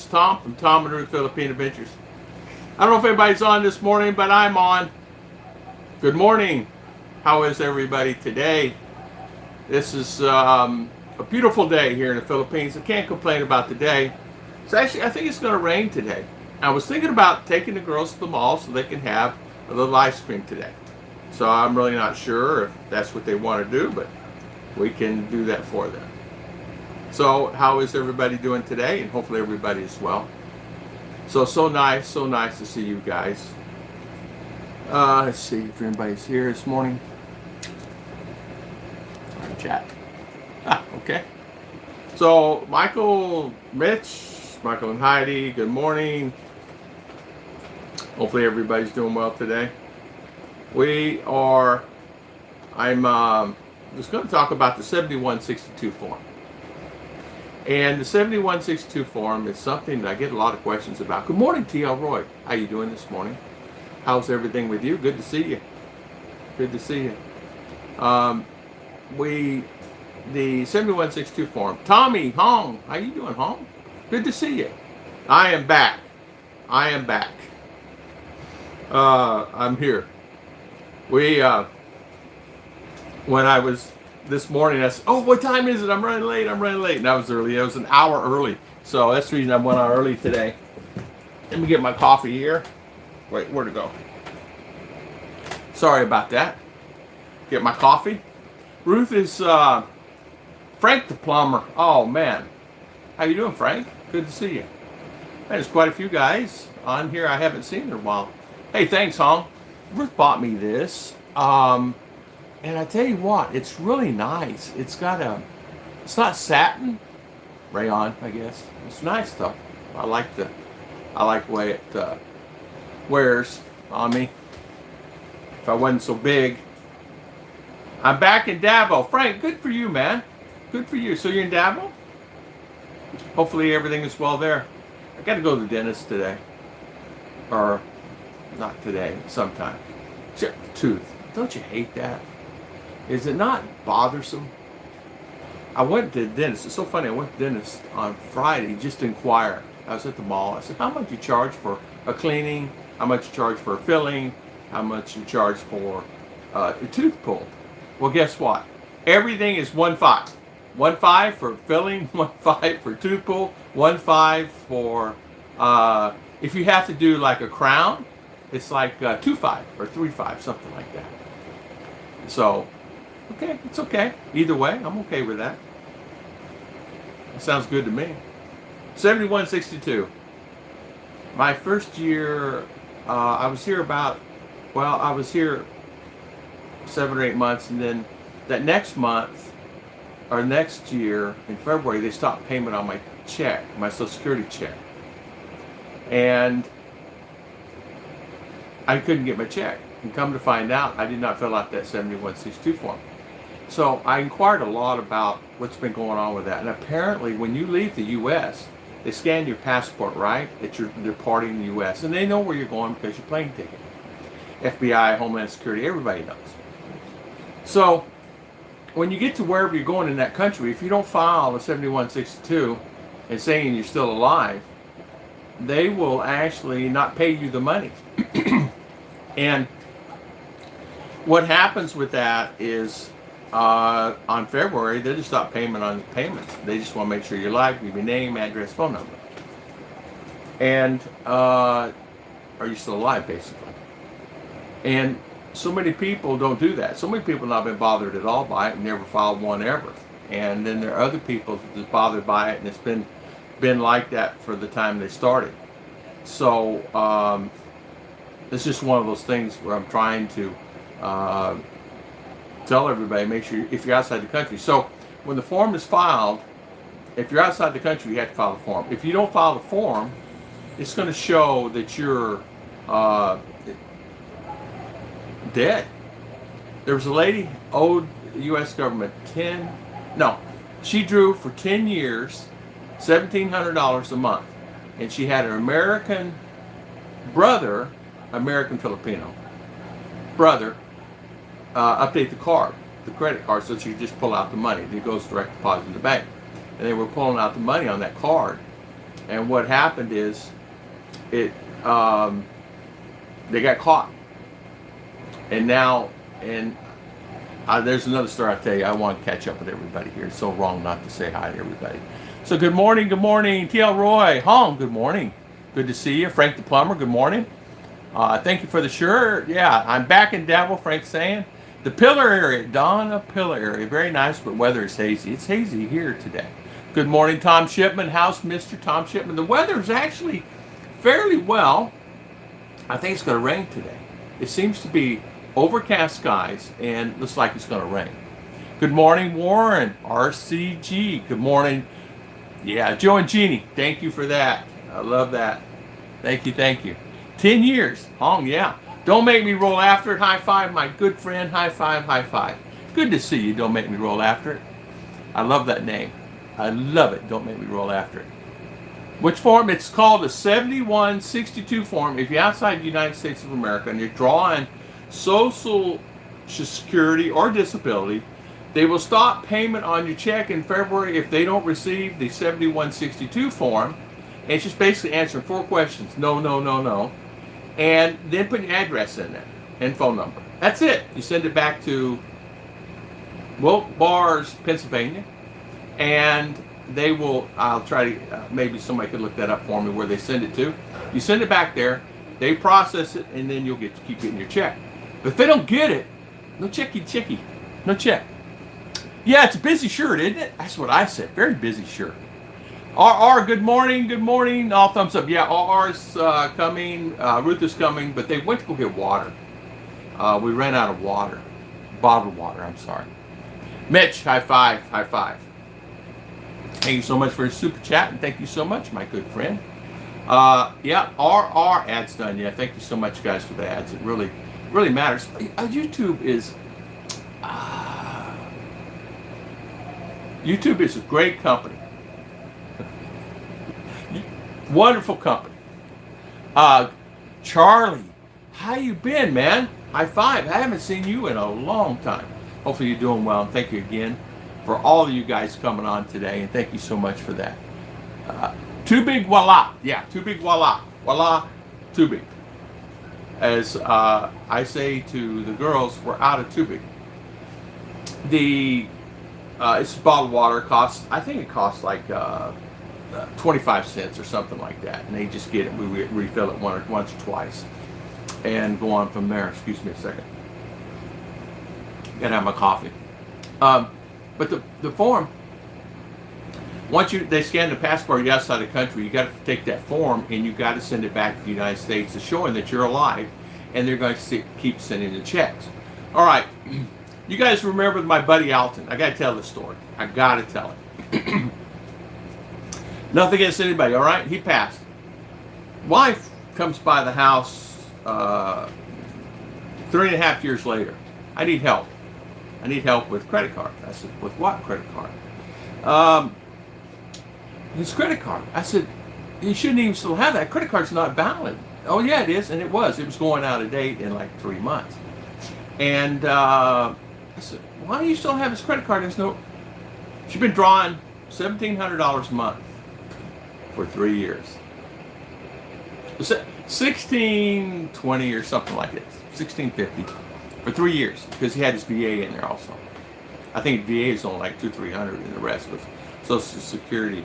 Tom from Tom and Ruth Philippine Adventures. I don't know if anybody's on this morning, but I'm on. Good morning. How is everybody today? This is a beautiful day here in the Philippines. I can't complain about the day. It's actually, I think it's going to rain today. I was thinking about taking the girls to the mall so they can have a little ice cream today. So I'm really not sure if that's what they want to do, but we can do that for them. So how is everybody doing today? And hopefully everybody is well. So nice to see you guys. Let's see if anybody's here this morning. Chat. Okay. So Michael, Mitch, Michael and Heidi, good morning. Hopefully everybody's doing well today. I'm just going to talk about the 7162 form. And the 7162 form is something that I get a lot of questions about. Good morning, TL Roy. How you doing this morning? How's everything with you? Good to see you. Good to see you. The 7162 form. Tommy Hong, how you doing, Hong? Good to see you. I am back. I'm here. When I was this morning, I said, oh, what time is it? I'm running late. And I was early. I was an hour early. So that's the reason I went out early today. Let me get my coffee here. Wait, where'd it go? Sorry about that. Get my coffee. Ruth is Frank the plumber. Oh, man. How you doing, Frank? Good to see you. There's quite a few guys on here I haven't seen in a while. Hey, thanks, Hong. Ruth bought me this. And I tell you what, it's really nice. It's not satin, rayon, I guess. It's nice though. I like the way it wears on me. If I wasn't so big. I'm back in Davao. Frank, good for you, man. Good for you. So you're in Davao? Hopefully everything is well there. I got to go to the dentist today. Or not today, sometime. Check the tooth. Don't you hate that? Is it not bothersome? I went to the dentist. It's so funny. I went to the dentist on Friday just to inquire. I was at the mall. I said, how much you charge for a cleaning? How much you charge for a filling? How much you charge for a tooth pull? Well, guess what? Everything is 1.5. 1.5 for filling, 1.5 for tooth pull, 1.5 for, if you have to do like a crown, it's like 2.5 or 3.5, something like that. So, okay, it's okay. Either way, I'm okay with that. It sounds good to me. 7162. My first year, I was here 7 or 8 months, and then that next month, or next year, in February, they stopped payment on my check, my Social Security check. And I couldn't get my check. And come to find out, I did not fill out that 7162 form. So I inquired a lot about what's been going on with that. And apparently when you leave the U.S., they scan your passport, right? That you're departing the U.S. And they know where you're going because your plane ticket. FBI, Homeland Security, everybody knows. So when you get to wherever you're going in that country, if you don't file a 7162 and saying you're still alive, they will actually not pay you the money. And what happens with that is on February, they just stop payment on payments. They just want to make sure you're alive, give your name, address, phone number. And are you still alive, basically? And so many people don't do that. So many people have not been bothered at all by it and never filed one ever. And then there are other people that's bothered by it, and it's been like that for the time they started. So it's just one of those things where I'm trying to tell everybody, make sure if you're outside the country. So when the form is filed, if you're outside the country, you have to file the form. If you don't file the form, it's going to show that you're dead. There was a lady owed the U.S. government she drew for 10 years, $1,700 a month. And she had her American brother, American Filipino brother, update the card, the credit card, so she could just pull out the money. It goes direct deposit in the bank. And they were pulling out the money on that card. And what happened is, they got caught. And now, there's another story I'll tell you. I want to catch up with everybody here. It's so wrong not to say hi to everybody. So good morning, TL Roy. Hong, good morning. Good to see you. Frank the Plumber, good morning. Thank you for the shirt. Yeah, I'm back in Devil, Frank's saying. The Pillar area, Donna Pillar area. Very nice, but weather is hazy. It's hazy here today. Good morning, Tom Shipman. How's Mr. Tom Shipman? The weather is actually fairly well. I think it's going to rain today. It seems to be overcast skies and looks like it's going to rain. Good morning, Warren. RCG. Good morning. Yeah, Joe and Jeannie. Thank you for that. I love that. Thank you, thank you. 10 years. Hong, yeah. Don't make me roll after it. High five, my good friend. High five, high five. Good to see you. Don't make me roll after it. I love that name. I love it. Don't make me roll after it. Which form? It's called the 7162 form. If you're outside the United States of America and you're drawing Social Security or disability, they will stop payment on your check in February if they don't receive the 7162 form. And it's just basically answering 4 questions. No, no, no, no. And then put your address in there and phone number. That's it. You send it back to Wilkes Bars, Pennsylvania. And they will, I'll try to, maybe somebody could look that up for me where they send it to. You send it back there, they process it, and then you'll keep getting your check. But if they don't get it, no checky, no check. Yeah, it's a busy shirt, isn't it? That's what I said. Very busy shirt. RR, good morning. All thumbs up. Yeah, RR's coming. Ruth is coming, but they went to go get water. We ran out of water. Bottled water, I'm sorry. Mitch, high five. Thank you so much for your super chat, and thank you so much, my good friend. Yeah, RR ads done. Yeah, thank you so much, guys, for the ads. It really matters. YouTube is a great company. Wonderful company. Charlie, how you been, man? High five. I haven't seen you in a long time. Hopefully you're doing well, and thank you again for all of you guys coming on today, and thank you so much for that. Too big, voila. Yeah, too big, voila. Voila, too big. As I say to the girls, we're out of too big. It's bottled water costs, I think it costs like 25 cents or something like that, and they just get it. We refill it once or twice and go on from there. Excuse me a second. Gotta have my coffee. But the form, once they scan the passport, you're outside the country, you got to take that form and you got to send it back to the United States to showing that you're alive, and they're going to keep sending the checks. All right, you guys remember my buddy Alton? I got to tell this story. I got to tell it. Nothing against anybody, all right? He passed. Wife comes by the house 3.5 years later. I need help. I need help with credit card. I said, with what credit card? His credit card. I said, you shouldn't even still have that. Credit card's not valid. Oh yeah, it is, and it was. It was going out of date in like 3 months. And I said, why do you still have his credit card? There's no. She's been drawing $1,700 a month for 3 years. $1,620 or something like this. $1,650 for 3 years, because he had his VA in there also. I think VA is only like $200-300, and the rest was Social Security.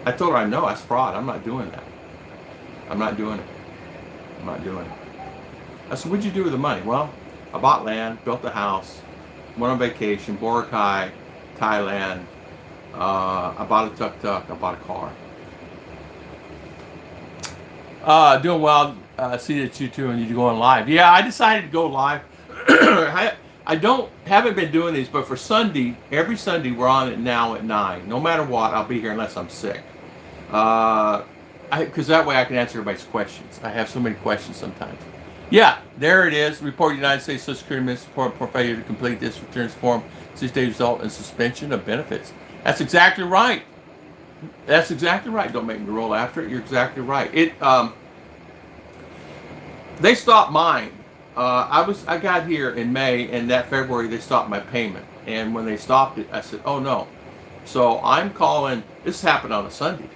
I told her, I know that's fraud. I'm not doing that. I'm not doing it. I said, what'd you do with the money? Well, I bought land, built a house, went on vacation, Boracay, Thailand. I bought a tuk-tuk. I bought a car. Doing well. See that you two and you going live. Yeah, I decided to go live. Haven't been doing these, but for Sunday, every Sunday we're on it now at 9. No matter what, I'll be here unless I'm sick. Because that way I can answer everybody's questions. I have so many questions sometimes. Yeah, there it is. Report United States Social Security Administration for failure to complete this returns form. 6 days result in suspension of benefits. That's exactly right. Don't make me roll after it. You're exactly right. They stopped mine. I got here in May, and that February they stopped my payment. And when they stopped it, I said, oh no. So I'm calling. This happened on a Sunday,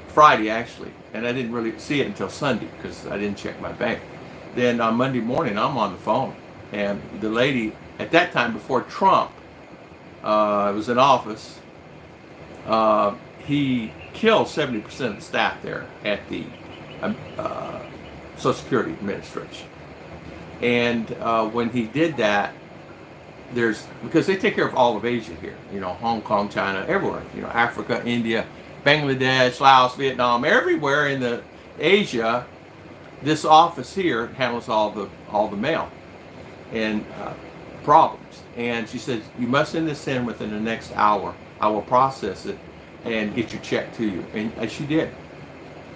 Friday actually, and I didn't really see it until Sunday because I didn't check my bank. Then on Monday morning, I'm on the phone, and the lady at that time, before Trump was in office, he killed 70% of the staff there at the Social Security Administration. And when he did that, because they take care of all of Asia here, Hong Kong, China, everywhere, Africa, India, Bangladesh, Laos, Vietnam, everywhere in the Asia, this office here handles all the mail and problems. And she said, you must send this in within the next hour. I will process it and get your check to you. And she did.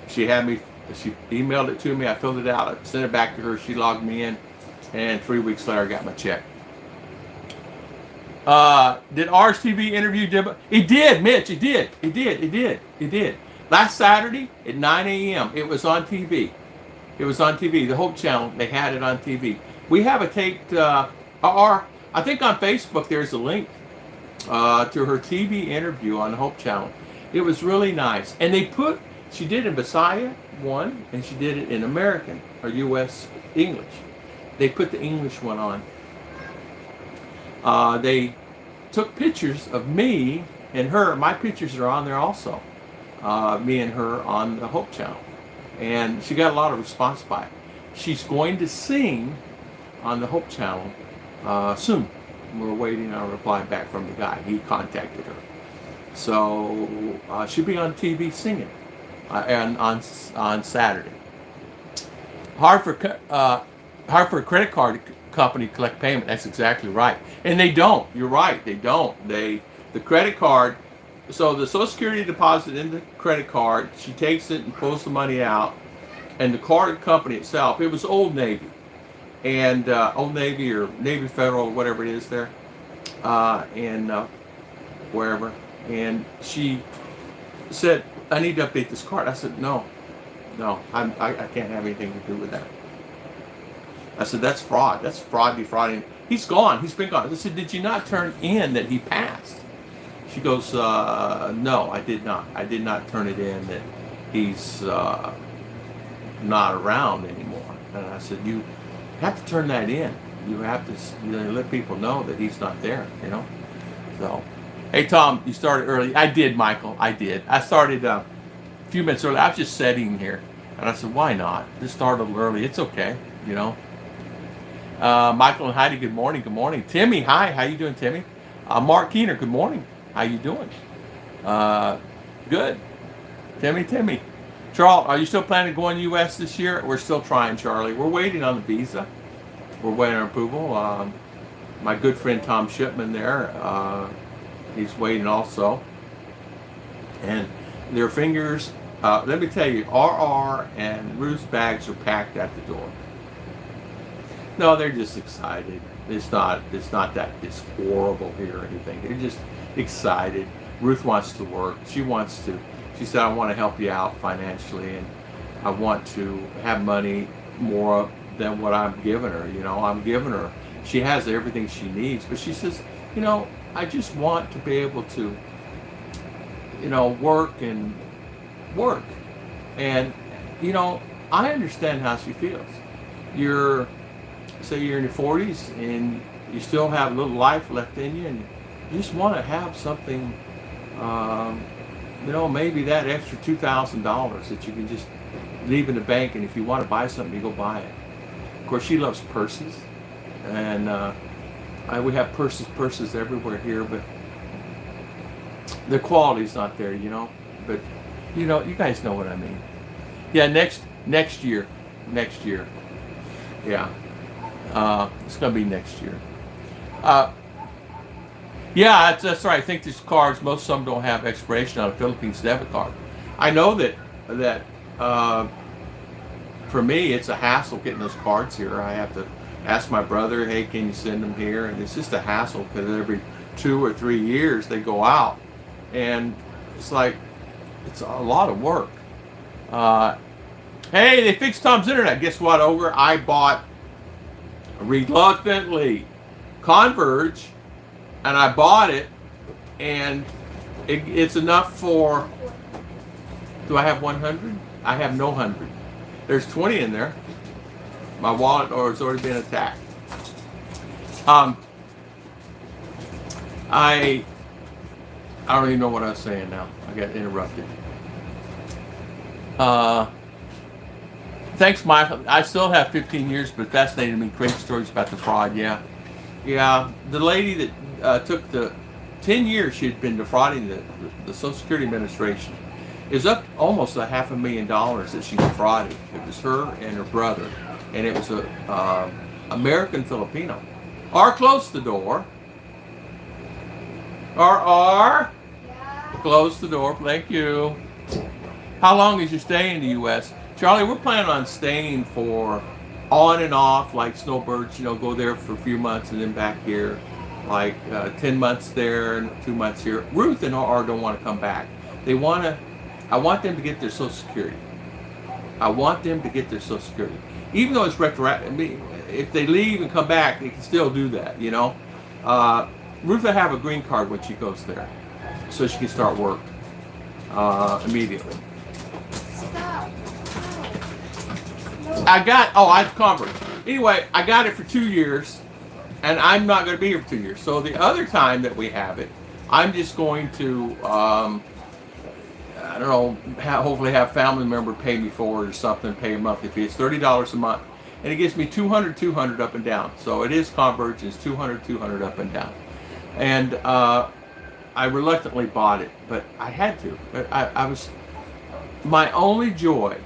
She emailed it to me. I filled it out. I sent it back to her. She logged me in. And 3 weeks later, I got my check. Did RSTV interview Dib? It did, Mitch. It did. Last Saturday at 9 a.m. It was on TV. The Hope Channel. They had it on TV. We have a taped, I think on Facebook there's a link to her TV interview on the Hope Channel. It was really nice. And she did it in Visaya, one, and she did it in American, or U.S. English. They put the English one on. They took pictures of me and her. My pictures are on there also. Me and her on the Hope Channel. And she got a lot of response by it. She's going to sing on the Hope Channel soon. We're waiting on a reply back from the guy. He contacted her. So she'll be on TV singing on Saturday. Hard for a credit card company to collect payment. That's exactly right. And they don't. You're right. They don't. The credit card. So the Social Security deposit in the credit card. She takes it and pulls the money out. And the card company itself. It was Old Navy. And Old Navy or Navy Federal, whatever it is there, and wherever. And she said, I need to update this card. I said, no, I can't have anything to do with that. I said, that's fraud. That's defrauding. He's gone. He's been gone. I said, did you not turn in that he passed? She goes, no, I did not. I did not turn it in that he's not around anymore. And I said, you have to turn that in. You have to let people know that he's not there, So, hey, Tom, you started early. I did, Michael. I did. I started a few minutes early. I was just sitting here. And I said, why not? Just start a little early. It's okay, Michael and Heidi, good morning. Good morning. Timmy, hi. How you doing, Timmy? Mark Keener, good morning. How you doing? Good. Timmy. Charles, are you still planning to go in the U.S. this year? We're still trying, Charlie. We're waiting on the visa. We're waiting on approval. My good friend Tom Shipman there, he's waiting also. And their fingers, let me tell you, RR and Ruth's bags are packed at the door. No, they're just excited. It's not that it's horrible here or anything. They're just excited. Ruth wants to work. She said, I want to help you out financially, and I want to have money more than what I'm giving her. I'm giving her. She has everything she needs, but she says, I just want to be able to, work. And, I understand how she feels. You're in your 40s, and you still have a little life left in you, and you just want to have something, maybe that extra $2,000 that you can just leave in the bank, and if you want to buy something, you go buy it. Of course, she loves purses, and we have purses everywhere here, but the quality's not there, But you guys know what I mean. Yeah, next year. Yeah, it's gonna be next year. Yeah, that's right. I think these cards, most of them don't have expiration on a Philippines debit card. I know that for me, it's a hassle getting those cards here. I have to ask my brother, hey, can you send them here? And it's just a hassle because every 2 or 3 years they go out. And it's like, it's a lot of work. Hey, they fixed Tom's internet. Guess what, Ogre? I bought reluctantly Converge, and I bought it, and It's enough for, do I have 100? I have no 100. There's 20 in there. My wallet or it's already been attacked. I don't even know what I was saying now. I got interrupted. Thanks, Michael. I still have 15 years, but fascinated me. Crazy stories about the fraud. Yeah. The lady that took the 10 years she had been defrauding the Social Security Administration is up almost $500,000 that she defrauded. It was her and her brother, and it was a American Filipino. R, close the door. R, close the door. Thank you. How long is your stay in the U.S.? Charlie, we're planning on staying for on and off, like snowbirds, go there for a few months and then back here, like 10 months there and 2 months here. Ruth and R don't want to come back. I want them to get their Social Security. Even though it's retroactive, I mean, if they leave and come back, they can still do that, Ruth will have a green card when she goes there, so she can start work immediately. I convert. Anyway, I got it for 2 years, and I'm not going to be here for 2 years. So the other time that we have it, I'm just going to, I don't know, hopefully have a family member pay me for it or something, pay a monthly fee. It's $30 a month, and it gives me 200 up and down. So it is convergence, 200 up and down. And I reluctantly bought it, but I had to. My only joy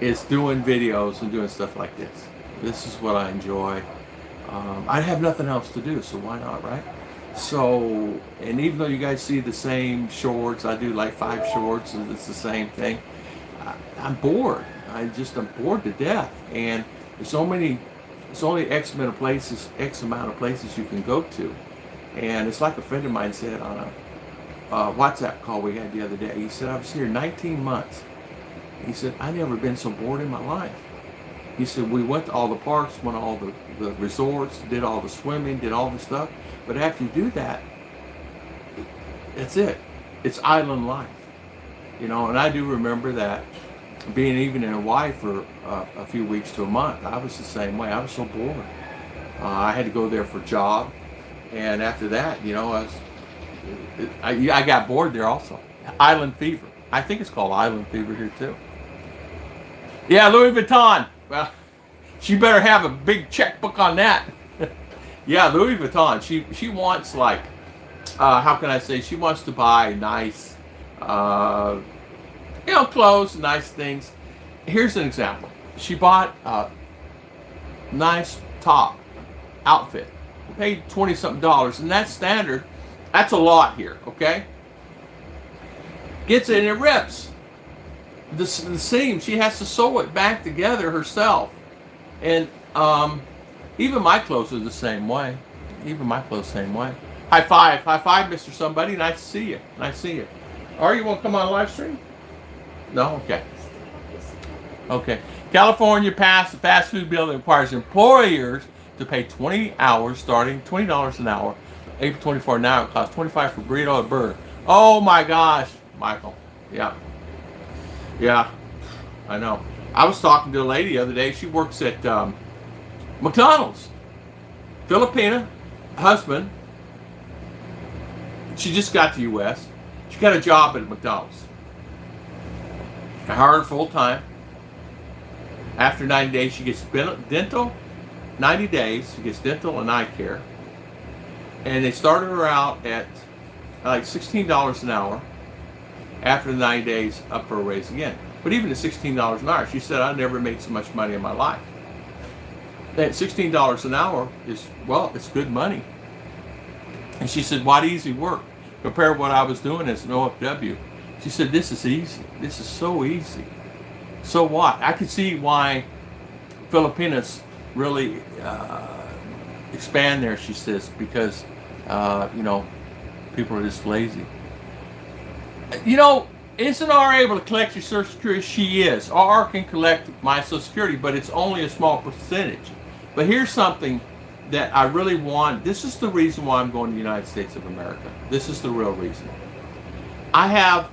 is doing videos and doing stuff like this. This is what I enjoy. I have nothing else to do, so why not, right? So, and even though you guys see the same shorts, I do like 5 shorts, and it's the same thing. I'm bored. I'm bored to death. And there's only X amount of places you can go to. And it's like a friend of mine said on a WhatsApp call we had the other day. He said, I was here 19 months. He said, I never been so bored in my life. He said, we went to all the parks, went to all the resorts, did all the swimming, did all the stuff. But after you do that, that's it. It's island life. And I do remember that being even in Hawaii for a few weeks to a month, I was the same way. I was so bored. I had to go there for a job. And after that, I got bored there also. Island fever. I think it's called island fever here too. Yeah, Louis Vuitton. Well, she better have a big checkbook on that. Yeah, Louis Vuitton. She wants how can I say? She wants to buy nice, clothes, nice things. Here's an example. She bought a nice top outfit. Paid $20-something, and that's standard. That's a lot here, okay? Gets it and it rips. The seam, she has to sew it back together herself. And even my clothes are the same way. High five, Mr. Somebody. Nice to see you. Or you want to come on live stream? No? Okay. California passed the fast food bill that requires employers to pay 20 hours starting $20 an hour. April 24 now it costs $25 for burrito and burger. Oh my gosh, Michael. Yeah, I know. I was talking to a lady the other day. She works at McDonald's. Filipina, husband. She just got to the U.S. She got a job at McDonald's. I hired her full time. After 90 days, she gets dental. 90 days, she gets dental and eye care. And they started her out at like $16 an hour. After the 90 days, up for a raise again. But even at $16 an hour, she said, I never made so much money in my life. At $16 an hour it's good money. And she said, what easy work. Compare what I was doing as an OFW. She said, this is easy. This is so easy. So what? I could see why Filipinas really expand there, she says, because people are just lazy. Isn't R able to collect your Social Security? She is. R can collect my Social Security, but it's only a small percentage. But here's something that I really want. This is the reason why I'm going to the United States of America. This is the real reason. I have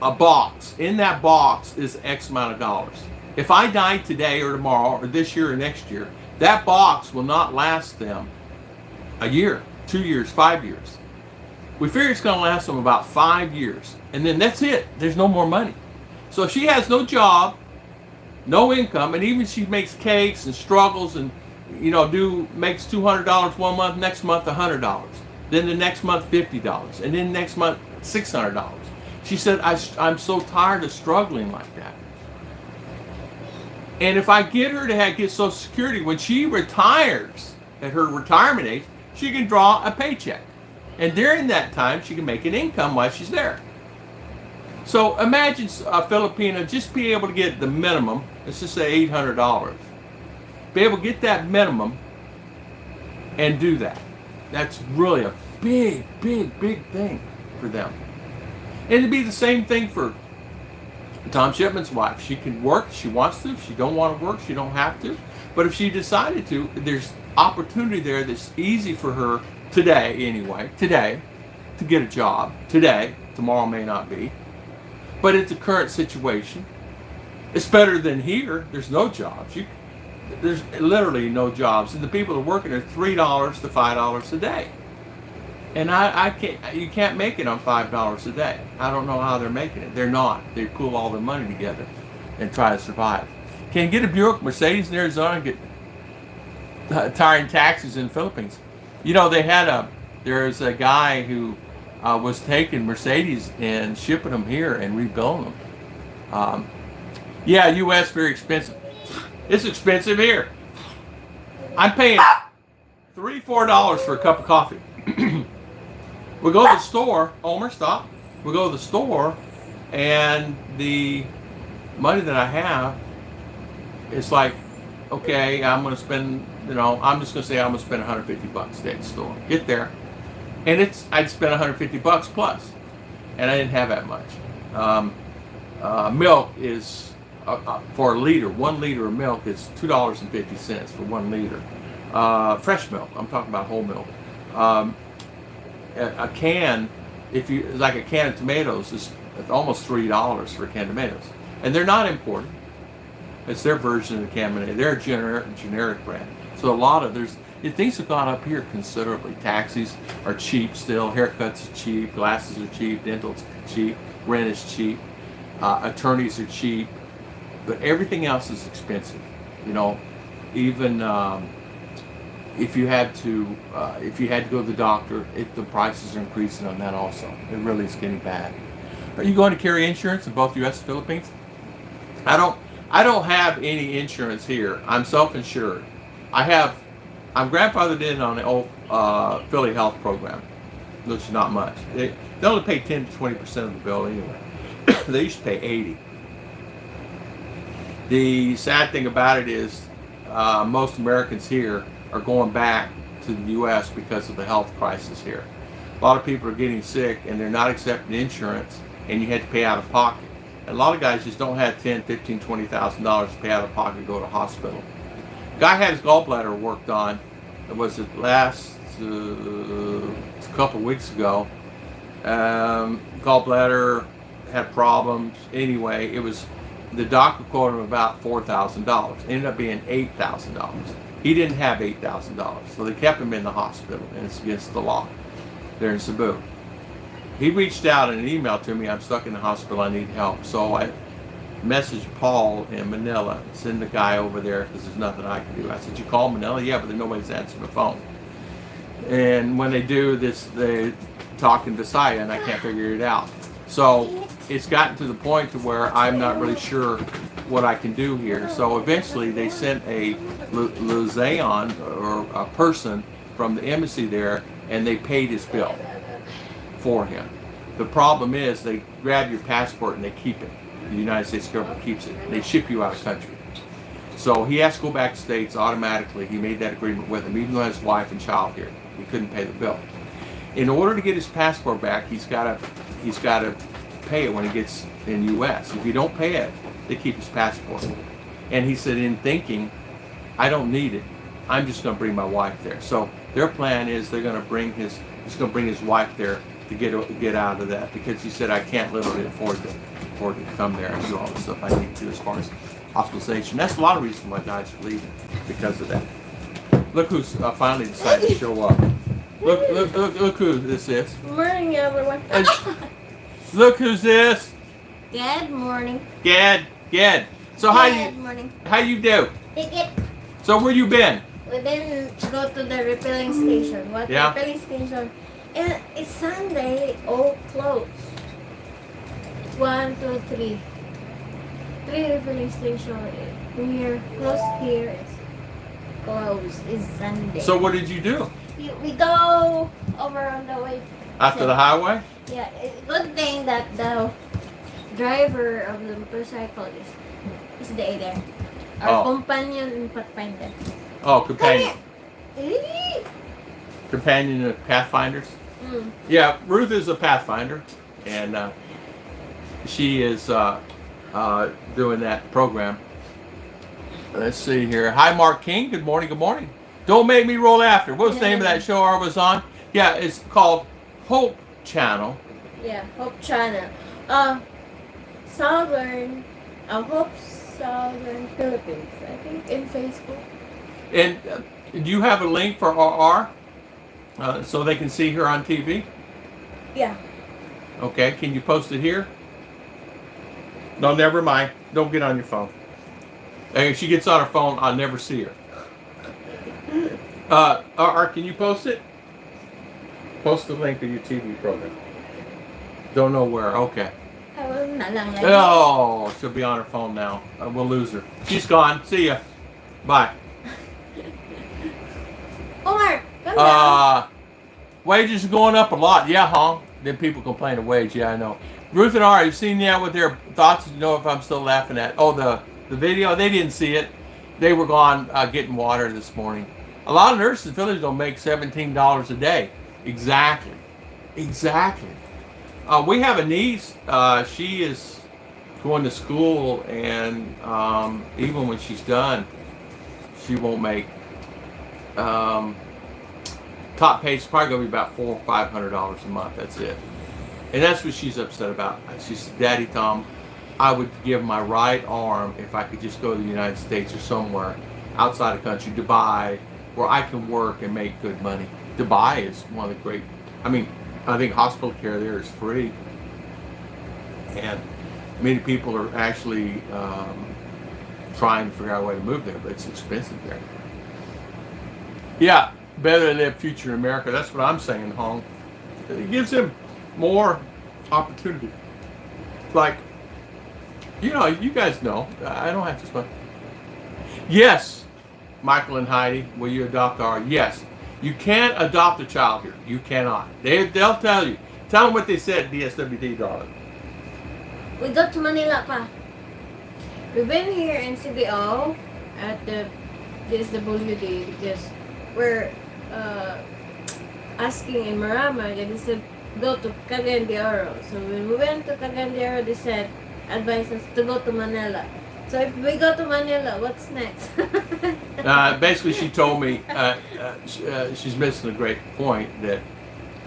a box. In that box is X amount of dollars. If I die today or tomorrow or this year or next year, that box will not last them a year, 2 years, 5 years. We figure it's going to last them about 5 years. And then that's it. There's no more money. So if she has no job, no income, and even she makes cakes and struggles and makes $200 one month, next month $100, then the next month $50, and then next month $600. She said, I'm so tired of struggling like that. And if I get her to get Social Security, when she retires at her retirement age, she can draw a paycheck. And during that time, she can make an income while she's there. So imagine a Filipina just be able to get the minimum, let's just say $800. Be able to get that minimum and do that. That's really a big, big, big thing for them. And it'd be the same thing for Tom Shipman's wife. She can work if she wants to. If she don't want to work, she don't have to. But if she decided to, there's opportunity there that's easy for her today anyway, today, to get a job. Today, tomorrow may not be. But it's a current situation. It's better than here. There's no jobs. There's literally no jobs. And the people that are working are $3 to $5 a day. And you can't make it on $5 a day. I don't know how they're making it. They're not. They pool all their money together and try to survive. Can't get a Buick Mercedes in Arizona and get tire and taxes in the Philippines. There's a guy who was taking Mercedes and shipping them here and rebuilding them. U.S. very expensive. It's expensive here. I'm paying $3-4 for a cup of coffee. We go to the store, Omer, stop. We go to the store, and the money that I have, it's like, okay, I'm going to spend, I'm just going to say I'm going to spend $150 a day at the store. Get there, and I'd spend $150 plus, and I didn't have that much. Milk is, for a liter, 1 liter of milk is $2.50 for 1 liter. Fresh milk, I'm talking about whole milk. A can, like a can of tomatoes is almost $3 for a can of tomatoes, and they're not imported. It's their version of the can. They're a generic brand. So things have gone up here considerably. Taxis are cheap still. Haircuts are cheap. Glasses are cheap. Dental's cheap. Rent is cheap. Attorneys are cheap. But everything else is expensive. Even if you had to go to the doctor, the prices are increasing on that also. It really is getting bad. Are you going to carry insurance in both U.S. and Philippines? I don't have any insurance here. I'm self-insured. I'm grandfathered in on the old Philly Health program, which is not much. They only pay 10 to 20% of the bill anyway. They used to pay 80. The sad thing about it is most Americans here are going back to the U.S. because of the health crisis here. A lot of people are getting sick and they're not accepting insurance, and you had to pay out of pocket. And a lot of guys just don't have $10,000, $15,000, $20,000 to pay out of pocket to go to the hospital. Guy had his gallbladder worked on. It was last a couple weeks ago. Gallbladder had problems. Anyway, the doctor quoted him about $4,000. Ended up being $8,000. He didn't have $8,000, so they kept him in the hospital, and it's against the law there in Cebu. He reached out in an email to me, I'm stuck in the hospital, I need help. So I messaged Paul in Manila, send the guy over there because there's nothing I can do. I said, you call Manila? Yeah, but nobody's answering the phone. And when they do this, they're talking to Saya, and I can't figure it out. So it's gotten to the point to where I'm not really sure what I can do here. So eventually they sent a liaison or a person from the embassy there, and they paid his bill for him. The problem is they grab your passport and they keep it. The United States government keeps it. They ship you out of country. So he has to go back to States automatically. He made that agreement with him, even though his wife and child here. He couldn't pay the bill. In order to get his passport back, he's got to pay it when he gets in the U.S. If you don't pay it, they keep his passport. And he said, in thinking, I don't need it. I'm just going to bring my wife there. So their plan is he's going to bring his wife there to get out of that, because she said I can't literally afford to come there and do all the stuff I need to as far as hospitalization. That's a lot of reasons why guys are leaving, because of that. Look who's finally decided to show up. Look who this is. Good morning, everyone. Look who's this. Good morning. Good. So how you do? Ticket. So where you been? We then go to the refilling station. What refilling station? And it's Sunday, all closed. 1, 2, 3. 3 refilling stations. We're closed here. It's closed. It's Sunday. So what did you do? We go over on the way. After the highway? Yeah, it's a good thing that the driver of the motorcycle is there. Our companion in Pathfinder. Oh, companion. Hey. Companion of Pathfinders? Mm. Yeah, Ruth is a Pathfinder, and she is doing that program. Let's see here. Hi, Mark King. Good morning. Don't make me roll after. What was the name of that show I was on? Yeah, it's called Hope Channel. Yeah, Hope Channel. Hope Southern Philippines, I think, in Facebook. And do you have a link for RR so they can see her on TV? Yeah. Okay, can you post it here? No, never mind. Don't get on your phone. And if she gets on her phone, I'll never see her. RR, can you post it? Post the link of your TV program. Don't know where. Okay. Oh, she'll be on her phone now. We'll lose her. She's gone. See ya. Bye. Omar, come down. Wages are going up a lot. Yeah, huh? Then people complain of wage. Yeah, I know. Ruth and Ari, you've seen that with their thoughts? You know if I'm still laughing at? Oh, the video. They didn't see it. They were gone getting water this morning. A lot of nurses in Philly don't make $17 a day. Exactly. We have a niece. She is going to school, and even when she's done, she won't make top pay. It's probably going to be about $400 or $500 a month. That's it, and that's what she's upset about. She said, "Daddy Tom, I would give my right arm if I could just go to the United States or somewhere outside the country, Dubai, where I can work and make good money." Dubai is one of the great. I think hospital care there is free, and many people are actually trying to figure out a way to move there, but it's expensive there. Yeah, better live future in America. That's what I'm saying, Hong. It gives him more opportunity. Like, you guys know. I don't have to explain. Yes, Michael and Heidi, will you adopt our? Yes. You can't adopt a child here. You cannot. They'll tell you. Tell them what they said, DSWD, darling. We go to Manila pa. We've been here in CBO at the DSWD because we're asking in Marama. They said go to Cagayan de Oro. So when we went to Cagayan de Oro, they said advise us to go to Manila. So if we go to Manila, what's next? Basically, she told me she's missing a great point, that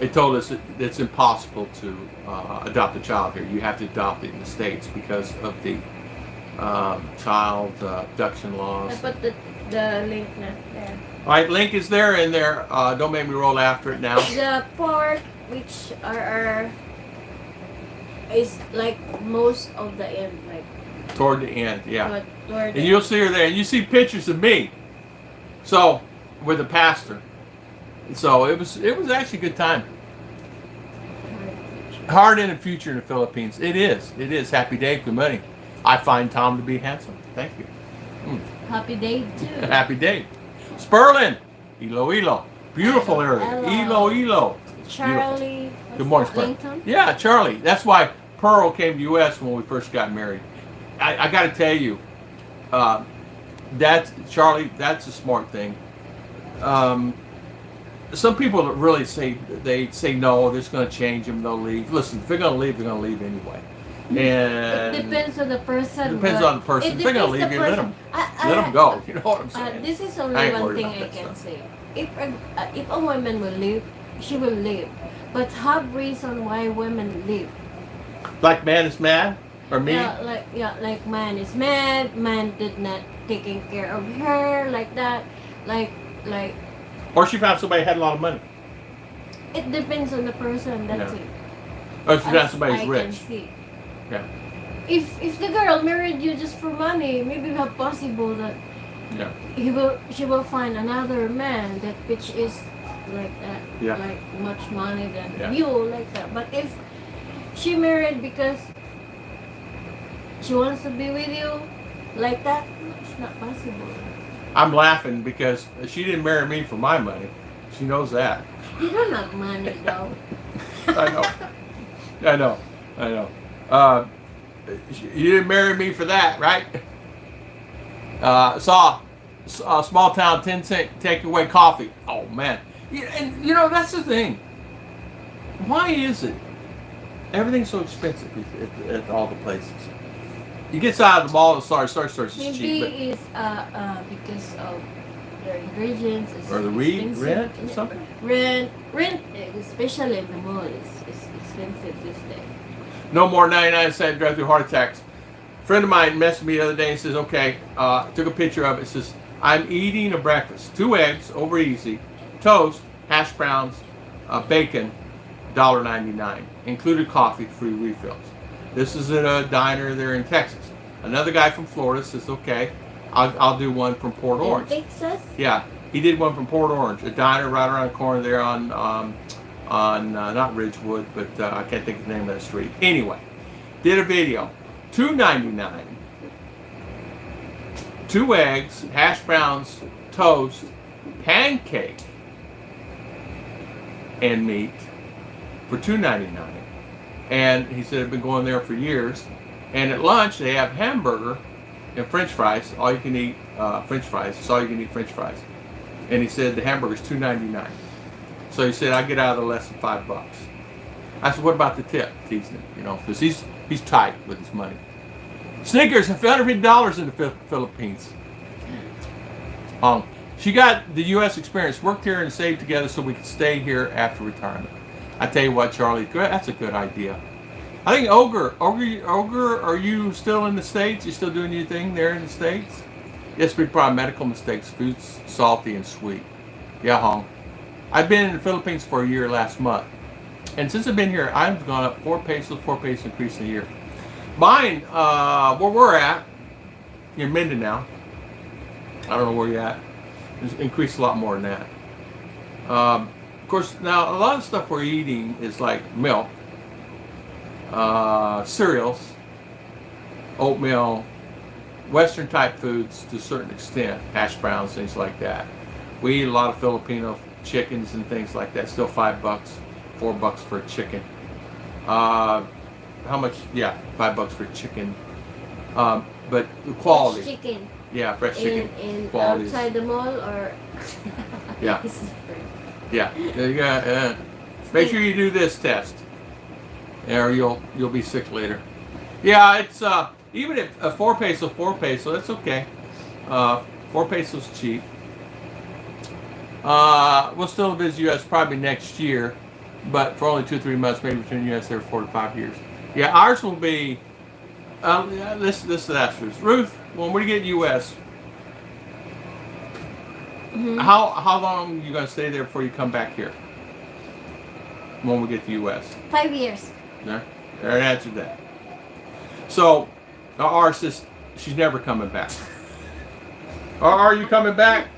they told us that it's impossible to adopt a child here. You have to adopt it in the States because of the child abduction laws. I put the link there. All right, link is there in there. Don't make me roll after it now. The part which is like most of the end, like. Toward the end, yeah. And you'll see her there, and you see pictures of me. So, with the pastor. So it was actually a good time. Hard in the future in the Philippines. It is. Happy Dave, good morning. I find Tom to be handsome. Thank you. Happy Dave too. Happy Dave. Sperlin. Iloilo. Beautiful area. Hello. Iloilo. Charlie. Good morning, Sperlin. Yeah, Charlie. That's why Pearl came to U.S. when we first got married. I got to tell you, Charlie, that's a smart thing. Some people really say no, this is going to change them, they'll leave. Listen, if they're going to leave, they're going to leave anyway. And it depends on the person. It depends on the person. If they're going to leave, you let them go. You know what I'm saying? This is only one thing I can say. If a woman will leave, she will leave. But have reason why women leave. Like man is mad, or me? Like man is mad, man did not taking care of her, like that. Like Or she found somebody who had a lot of money. it depends on the person, that's Yeah. it. Or she found As somebody who's I can rich. see. Yeah. If the girl married you just for money, maybe not possible that Yeah. she will find another man that which is like that, Yeah. like much money than Yeah. you, like that. But if she married because she wants to be with you, like that, it's not possible. I'm laughing because she didn't marry me for my money. She knows that. You don't have money though. I know. I know. You didn't marry me for that, right? Saw a small town 10-cent takeaway coffee. Oh man. Yeah, and you know that's the thing. Why is it everything's so expensive at all the places? You get out of the mall, the stores is Maybe cheap, it's because of their ingredients. It's or the expensive. rent or something. Rent, especially in the mall, is expensive this day. No more 99-cent drive-through heart attacks. A friend of mine messaged me the other day and says, okay, took a picture of it. It says, I'm eating a breakfast. 2 eggs, over easy, toast, hash browns, bacon, $1.99. Included coffee, free refills. This is at a diner there in Texas. Another guy from Florida says, okay, I'll do one from Port Orange. In Texas? Yeah, he did one from Port Orange, a diner right around the corner there on not Ridgewood, but I can't think of the name of that street. Anyway, did a video, $2.99, 2 eggs, hash browns, toast, pancake, and meat for $2.99. And he said, I've been going there for years. And at lunch, they have hamburger and French fries, all you can eat French fries. It's all you can eat French fries. And he said the hamburger's $2.99. So he said, I get out of the less than $5. I said, what about the tip? Teasing him, you know, because he's tight with his money. Snickers, $150 in the Philippines. She got the U.S. experience, worked here and saved together so we could stay here after retirement. I tell you what, Charlie, that's a good idea. I think Ogre, are you still in the States? You still doing your thing there in the States? Yes, big problem, medical mistakes, food's salty and sweet. Yeah, Hong. I've been in the Philippines for a year last month. And since I've been here, I've gone up 4 pesos increase in a year. Mine, where we're at, in Mindinao, I don't know where you're at, it's increased a lot more than that. Of course, now a lot of stuff we're eating is like milk, cereals, oatmeal, Western type foods to a certain extent, hash browns, things like that. We eat a lot of Filipino chickens and things like that. Still $5, $4 for a chicken. How much? Yeah, $5 for chicken. But the quality. Fresh chicken. Yeah, fresh chicken. In quality. outside the mall or. Yeah. Yeah. You got, make sure you do this test, or you'll be sick later. Yeah, it's even if a 4 peso, that's okay. 4 pesos cheap. We'll still visit U.S. probably next year, but for only 2-3 months, maybe between U.S. there 4 to 5 years. Yeah, ours will be. This is Ruth. When we get U.S., Mm-hmm. how long are you gonna stay there before you come back here? When we get to U.S. 5 years. There answered that. So, ours says she's never coming back. Are you coming back?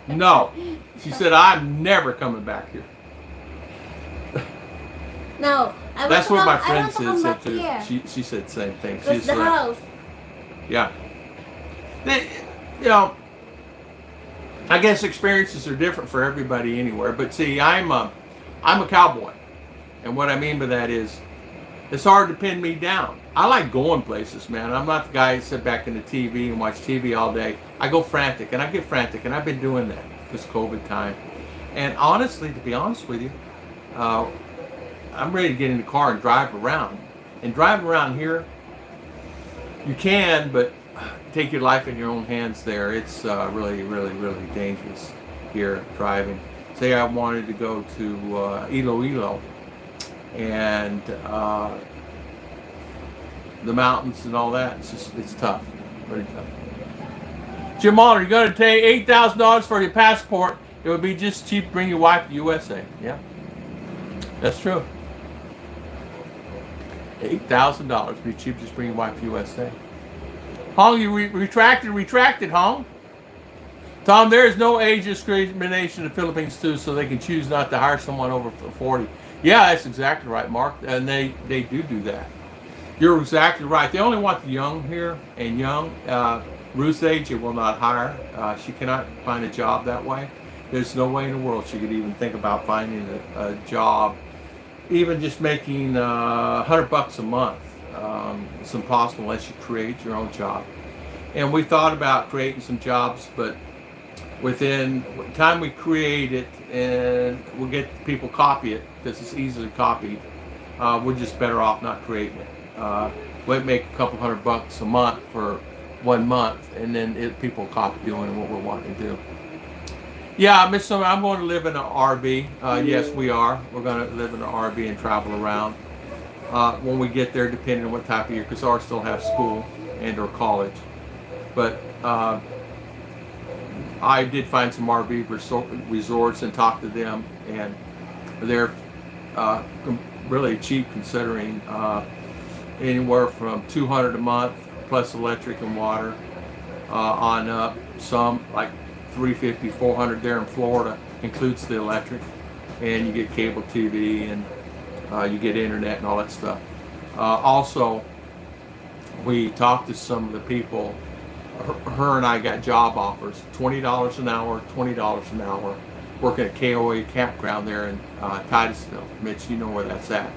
No. She said, I'm never coming back here. No. That's what my friend said too. She said the same thing. It's the house. Yeah. You know, I guess experiences are different for everybody anywhere. But see, I'm a cowboy. And what I mean by that is, it's hard to pin me down. I like going places, man. I'm not the guy who sit back in the TV and watch TV all day. I go frantic, and I get frantic, and I've been doing that this COVID time. And honestly, to be honest with you, I'm ready to get in the car and drive around. And drive around here, you can, but take your life in your own hands there. It's really, really, really dangerous here driving. say I wanted to go to Iloilo, and the mountains and all that. It's tough, very tough. Jim Mahler, you're going to pay $8,000 for your passport. It would be just cheap to bring your wife to USA. Yeah, that's true. $8,000 would be cheap just bring your wife to USA. Hong, you retracted, Hong. Tom, there is no age discrimination in the Philippines too, so they can choose not to hire someone over 40. Yeah, that's exactly right, Mark, and they do that. You're exactly right. They only want the young here, and young. Ruth's age, it will not hire. She cannot find a job that way. There's no way in the world she could even think about finding a job, even just making $100 a month. It's impossible unless you create your own job. And we thought about creating some jobs, but within the time we create it and we'll get people copy it because it's easily copied, we're just better off not creating it. We'll make a couple $100 a month for 1 month, and then people copy doing what we're wanting to do. Yeah, Miss Summer, I'm going to live in an RV. Yes, we are. We're going to live in an RV and travel around when we get there, depending on what type of year, because ours still have school and or college. But I did find some RV resorts and talked to them, and they're really cheap considering anywhere from $200 a month plus electric and water on up. Some like $350, $400 there in Florida includes the electric, and you get cable TV and you get internet and all that stuff. Also, we talked to some of the people. Her and I got job offers, $20 an hour, $20 an hour, working at KOA campground there in Titusville. Mitch, you know where that's at.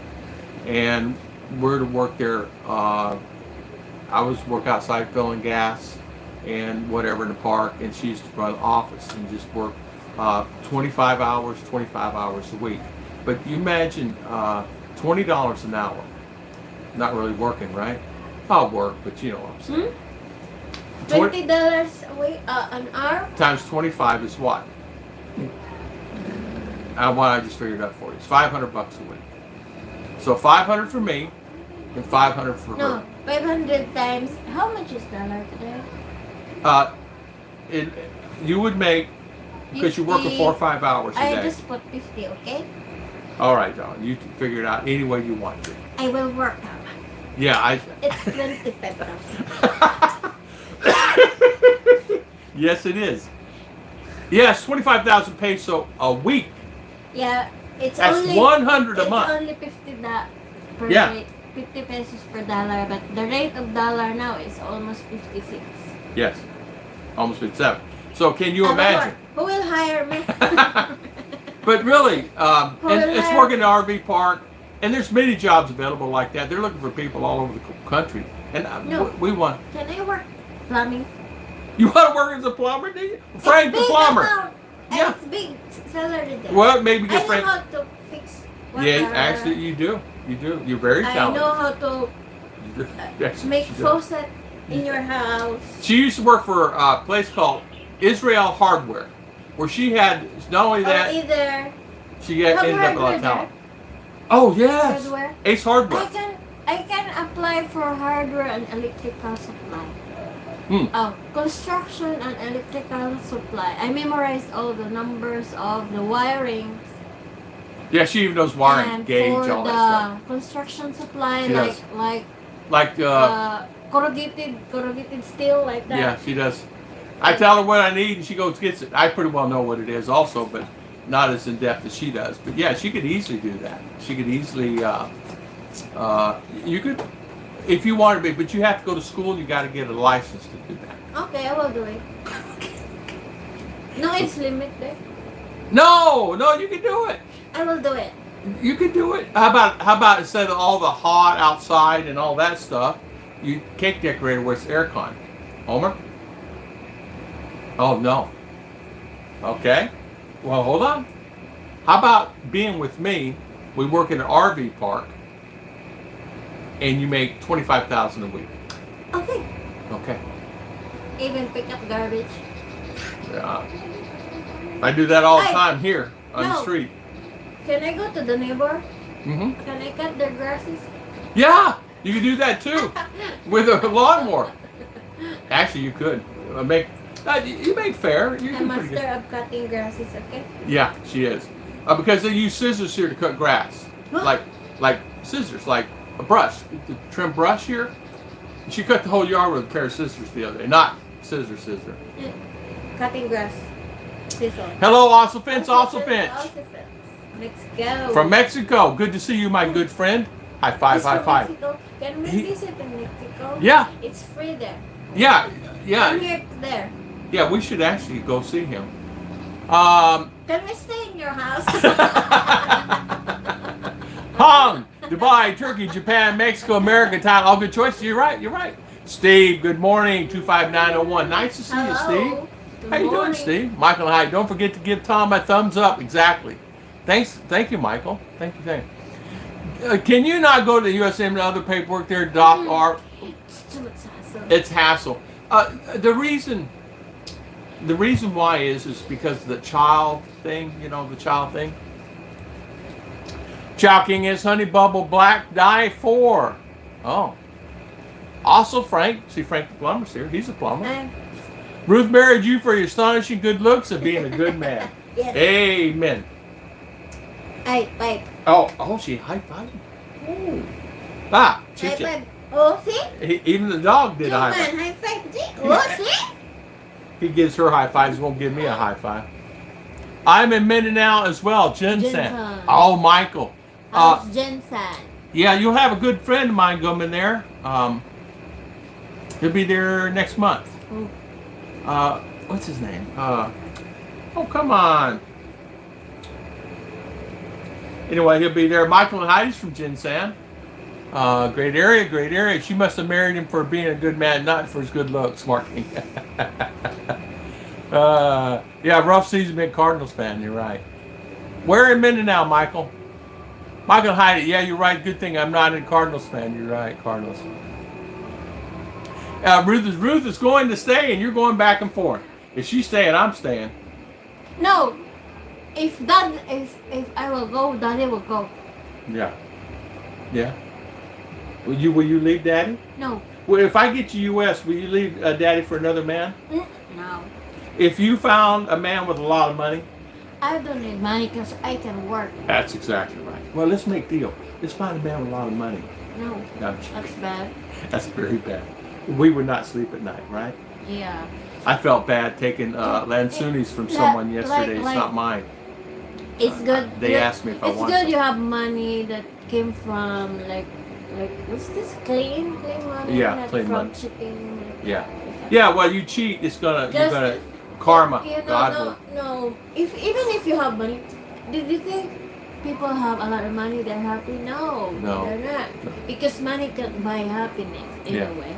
And we're to work there. I was work outside filling gas and whatever in the park, and she used to run the office and just work 25 hours a week. But you imagine $20 an hour, not really working, right? I'll work, but you know what I'm saying. $20 a week, an hour? Times 25 is what? What I just figured out for you. It's $500 a week. So $500 for me and $500 for her. No, 500 times. How much is dollar today? You would make, because you're working 4 or 5 hours a day. I just put 50, okay? All right, Don. You can figure it out any way you want to. I will work out. Yeah, It's 25. Yes, it is. Yes, 25,000 peso a week. Yeah, That's only 100 a month. It's only 50 per Yeah. 50 pesos per dollar, but the rate of dollar now is almost 56. Yes, almost 57. So can you imagine? Who will hire me? But really, it's working in an RV park, and there's many jobs available like that. They're looking for people all over the country, and we want. Can I work plumbing? You want to work as a plumber, do you? Frank the plumber. Yeah. It's big salary there. Well, maybe get Frank. I know how to fix water. Yeah, actually, you do. You do. You're very talented. I know how to make faucet in your house. She used to work for a place called Israel Hardware, where she had not only that, she ended up a lot of talent. Oh yes, Hardware. Ace Hardware. I can apply for hardware and electrical supply. Construction and electrical supply. I memorized all the numbers of the wirings. Yeah, she even knows wiring, and gauge, for all that the stuff. Construction supply, She does. like corrugated steel, like that. Yeah, she does. I tell her what I need, and she goes gets it. I pretty well know what it is, also, but not as in depth as she does. But yeah, she could easily do that. She could easily. You could, if you wanted to be, but you have to go to school. You got to get a license to do that. Okay, I will do it. No age limit there. No, you can do it. I will do it. You can do it. How about instead of all the hot outside and all that stuff, you cake decorator where it's aircon. Homer? Oh no. Okay. Well, hold on. How about being with me? We work in an RV park, and you make $25,000 a week. Okay. Okay. Even pick up garbage. Yeah. I do that all the time here. on the No. street. Can I go to the neighbor? Hmm. Can I cut their grasses? Yeah, you can do that too with a lawnmower. Actually, you could you make fair. You I'm do pretty master good. of cutting grasses, okay? Yeah, she is. Because they use scissors here to cut grass, Huh? like scissors, like a brush, to trim brush here. She cut the whole yard with a pair of scissors the other day, not scissor. Cutting grass. Scissor. Hello, Ossifence. Let's go. From Mexico. Good to see you, my good friend. High five, He's high from five. Mexico. Can we visit in Mexico? Yeah, It's free there. yeah, From yeah. here to there. Yeah, we should actually go see him. Can we stay in your house? Hong, Dubai, Turkey, Japan, Mexico, America, Thailand. All good choices. You're right. Steve, good morning. 25901. Nice to see you, Steve. Good How you doing, morning. Steve? Michael, hi. Don't forget to give Tom a thumbs up. Exactly. Thank you, Michael. Thank you. Can you not go to the USA and other paperwork there, Doc? Or It's too much hassle. it's hassle. The reason why is because of the child thing. You know, the child thing. Chow King is Honey Bubble Black Dye 4. Oh. Also Frank. See, Frank the plumber's here. He's a plumber. Ruth married you for your astonishing good looks and being a good man. Yes. Amen. Bye. Oh, she high-fived. Ooh. Ah, High chicha. five. Oh, see? Even the dog did Two a high man five. high five. See? Oh, see? He gives her high fives, won't give me a high five. I'm in Mindinao as well, Jensen. Jensen. Oh, Michael. Jensen. Yeah, you'll have a good friend of mine coming there. He'll be there next month. Oh. What's his name? Oh, come on. Anyway, he'll be there. Michael and Heidi's from Jinsan. Great area. She must have married him for being a good man, not for his good looks, Marky. Yeah, rough season, big Cardinals fan. You're right. Where in Mindinao, Michael? Michael and Heidi. Yeah, you're right. Good thing I'm not a Cardinals fan. You're right, Cardinals. Ruth is going to stay, and you're going back and forth. If she's staying, I'm staying. No. If I will go, Daddy will go. Yeah. Will you leave Daddy? No. Well, if I get you U.S., will you leave Daddy for another man? No. If you found a man with a lot of money? I don't need money because I can work. That's exactly right. Well, let's make deal. Let's find a man with a lot of money. No. No, That's bad. that's very bad. We would not sleep at night, right? Yeah. I felt bad taking Lansunis from someone yesterday. It's not mine. It's good. They asked me if I It's wanted good some. you have money that came from like what's this clean money? Yeah, not clean from money. Cheating. Yeah. Well, you cheat, you're gonna karma. You know, God will. no. Even if you have money, did you think people have a lot of money they're happy? No, they're not. Because money can buy happiness in a way.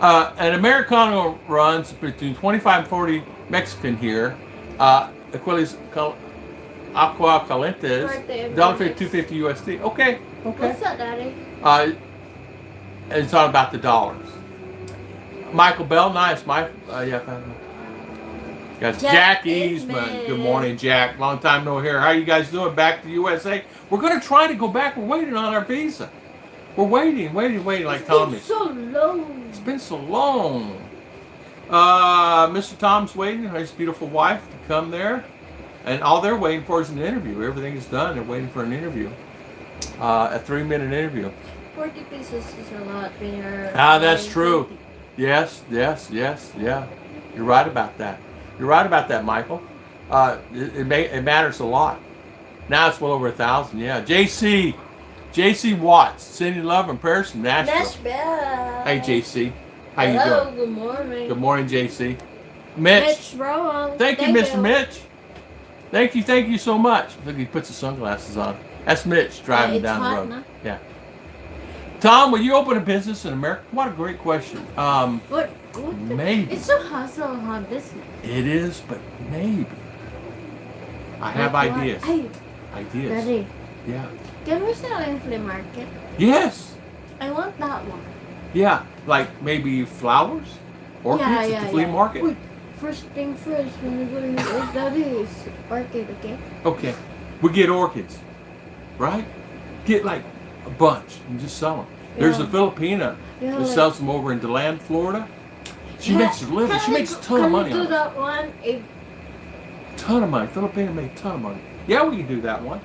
An Americano runs between 25 and 40 Mexican here. Aquiles Aqua Calientes, $1.50, $2.50 USD. Okay. What's that, Daddy? It's all about the dollars. Michael Bell, nice. Mike, Got Jack Eastman. Good morning, Jack. Long time no here. How you guys doing? Back to the USA? We're going to try to go back. We're waiting on our visa. We're waiting, like Tommy. It's so long. It's been so long. Mr. Tom's waiting, his beautiful wife, to come there. And all they're waiting for is an interview. Everything is done. They're waiting for an interview. A 3-minute interview. 40 pesos is a lot when you're... That's true. Yes, yeah. You're right about that. Michael. It matters a lot. Now it's well over 1,000, yeah. JC Watts, sending love and prayers from Nashville. Hey, JC. How you doing? Good morning. Good morning, JC. Mitch Rowan. Thank you, Mr. Mitch. Thank you so much. Look, he puts the sunglasses on. That's Mitch driving down the road. Now? Yeah. Tom, will you open a business in America? What a great question. What? Maybe. It's so hassle to have business. It is, but maybe. I have ideas. Ideas. Daddy, Yeah. can we sell in flea market? Yes. I want that one. Yeah. Like maybe flowers? Orchids at the flea market? Wait, first thing first, when we go to US, Daddy, is orchid, okay? Okay. We get orchids, right? Get like a bunch and just sell them. There's a Filipina that sells them over in DeLand, Florida. She makes a living. She makes a ton of money Can on we do it. that one? Ton of money. Filipina made a ton of money. Yeah, we can do that one.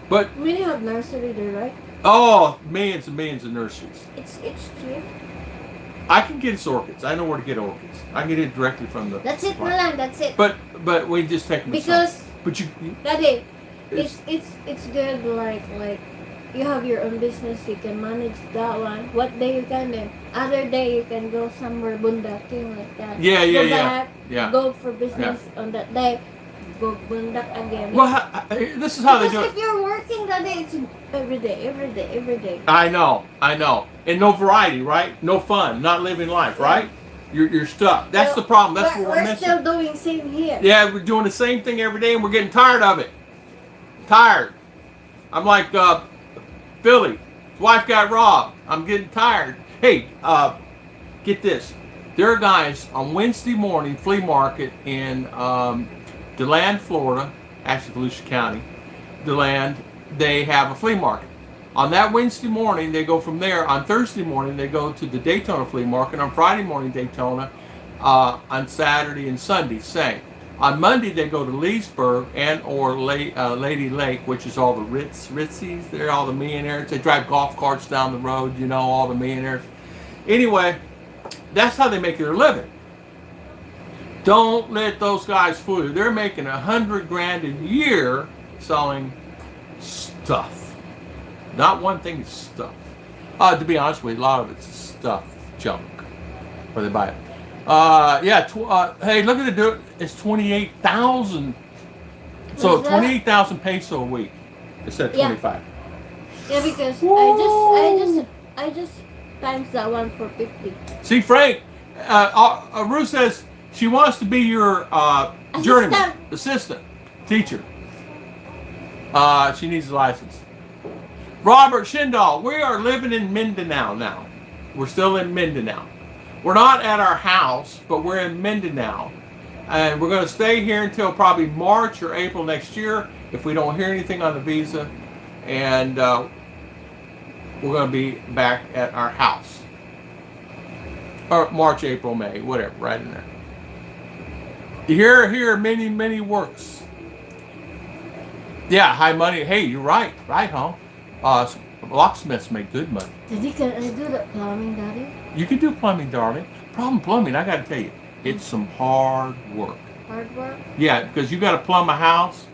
But We have nursery there, right? oh, millions and millions of nurseries. It's cheap. I can get us orchids. I know where to get orchids. I can get it directly from the. That's it, Malang. That's it. But we just take them. Because but you Daddy, it's good. Like you have your own business. You can manage that one. What day you can then? Other day you can go somewhere bundaking like that. Go back, go for business on that day. Go bundak again. Well, this is how they do Because it. if you're working that day, it's every day. I know, and no variety, right? No fun, not living life, right? You're stuck. That's the problem. That's what we're missing. We're still doing same here. Yeah, we're doing the same thing every day, and we're getting tired of it. Tired. I'm like Philly. His wife got robbed. I'm getting tired. Hey, get this. There are guys on Wednesday morning flea market in DeLand, Florida, actually Volusia County, DeLand. They have a flea market. On that Wednesday morning, they go from there. On Thursday morning, they go to the Daytona flea market. On Friday morning, Daytona. On Saturday and Sunday, same. On Monday, they go to Leesburg and or Lady Lake, which is all the Ritzies. They're all the millionaires. They drive golf carts down the road, you know, all the millionaires. Anyway, that's how they make their living. Don't let those guys fool you. They're making $100,000 a year selling stuff. Not one thing, is stuff. To be honest with you, a lot of it's stuff, junk, where they buy it. Hey, look at it. It's 28,000. So 28,000 peso a week instead of 25. Yeah, because I just times that one for 50. See, Frank, Ruth says she wants to be your journeyman, assistant, teacher. She needs a license. Robert Schindel, we are living in Mindinao now. We're still in Mindinao. We're not at our house, but we're in Mindinao. And we're going to stay here until probably March or April next year if we don't hear anything on the visa. And we're going to be back at our house. Or March, April, May, whatever, right in there. Here, many works. Yeah, high money. Hey, you're right, huh? Locksmiths make good money. Daddy, can I do the plumbing, Daddy? You can do plumbing, darling. Problem plumbing, I got to tell you, it's some hard work. Hard work? Yeah, because you got to plumb a house,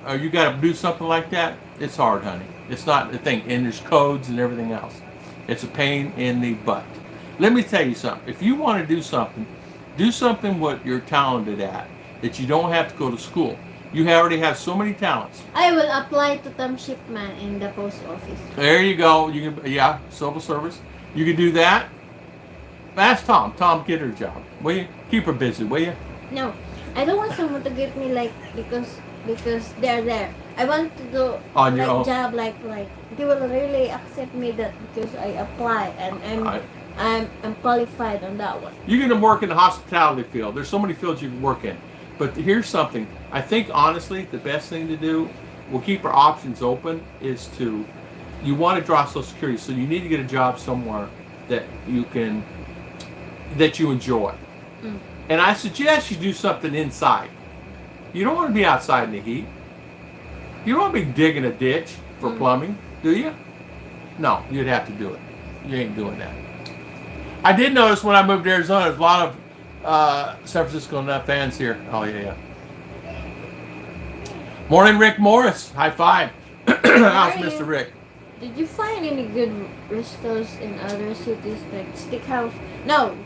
or you got to do something like that. It's hard, honey. It's not the thing, and there's codes and everything else. It's a pain in the butt. Let me tell you something. If you want to do something what you're talented at, that you don't have to go to school. You already have so many talents. I will apply to Tom Shipman in the post office. There you go. You can, civil service. You can do that. Ask Tom. Tom, get her a job. Will you? Keep her busy, will you? No, I don't want someone to get me because they're there. I want to do On your own. Job like they will really accept me that because I apply and I'm qualified on that one. You're going to work in the hospitality field. There's so many fields you can work in. But here's something. I think, honestly, the best thing to do, we'll keep our options open, is you want to draw Social Security, so you need to get a job somewhere that you enjoy. And I suggest you do something inside. You don't want to be outside in the heat. You don't want to be digging a ditch for plumbing, do you? No, you'd have to do it. You ain't doing that. I did notice when I moved to Arizona, there's a lot of San Francisco fans here. Oh, yeah. Morning, Rick Morris. High five. How's Mr. Rick? Did you find any good restos in other cities like Steakhouse? No.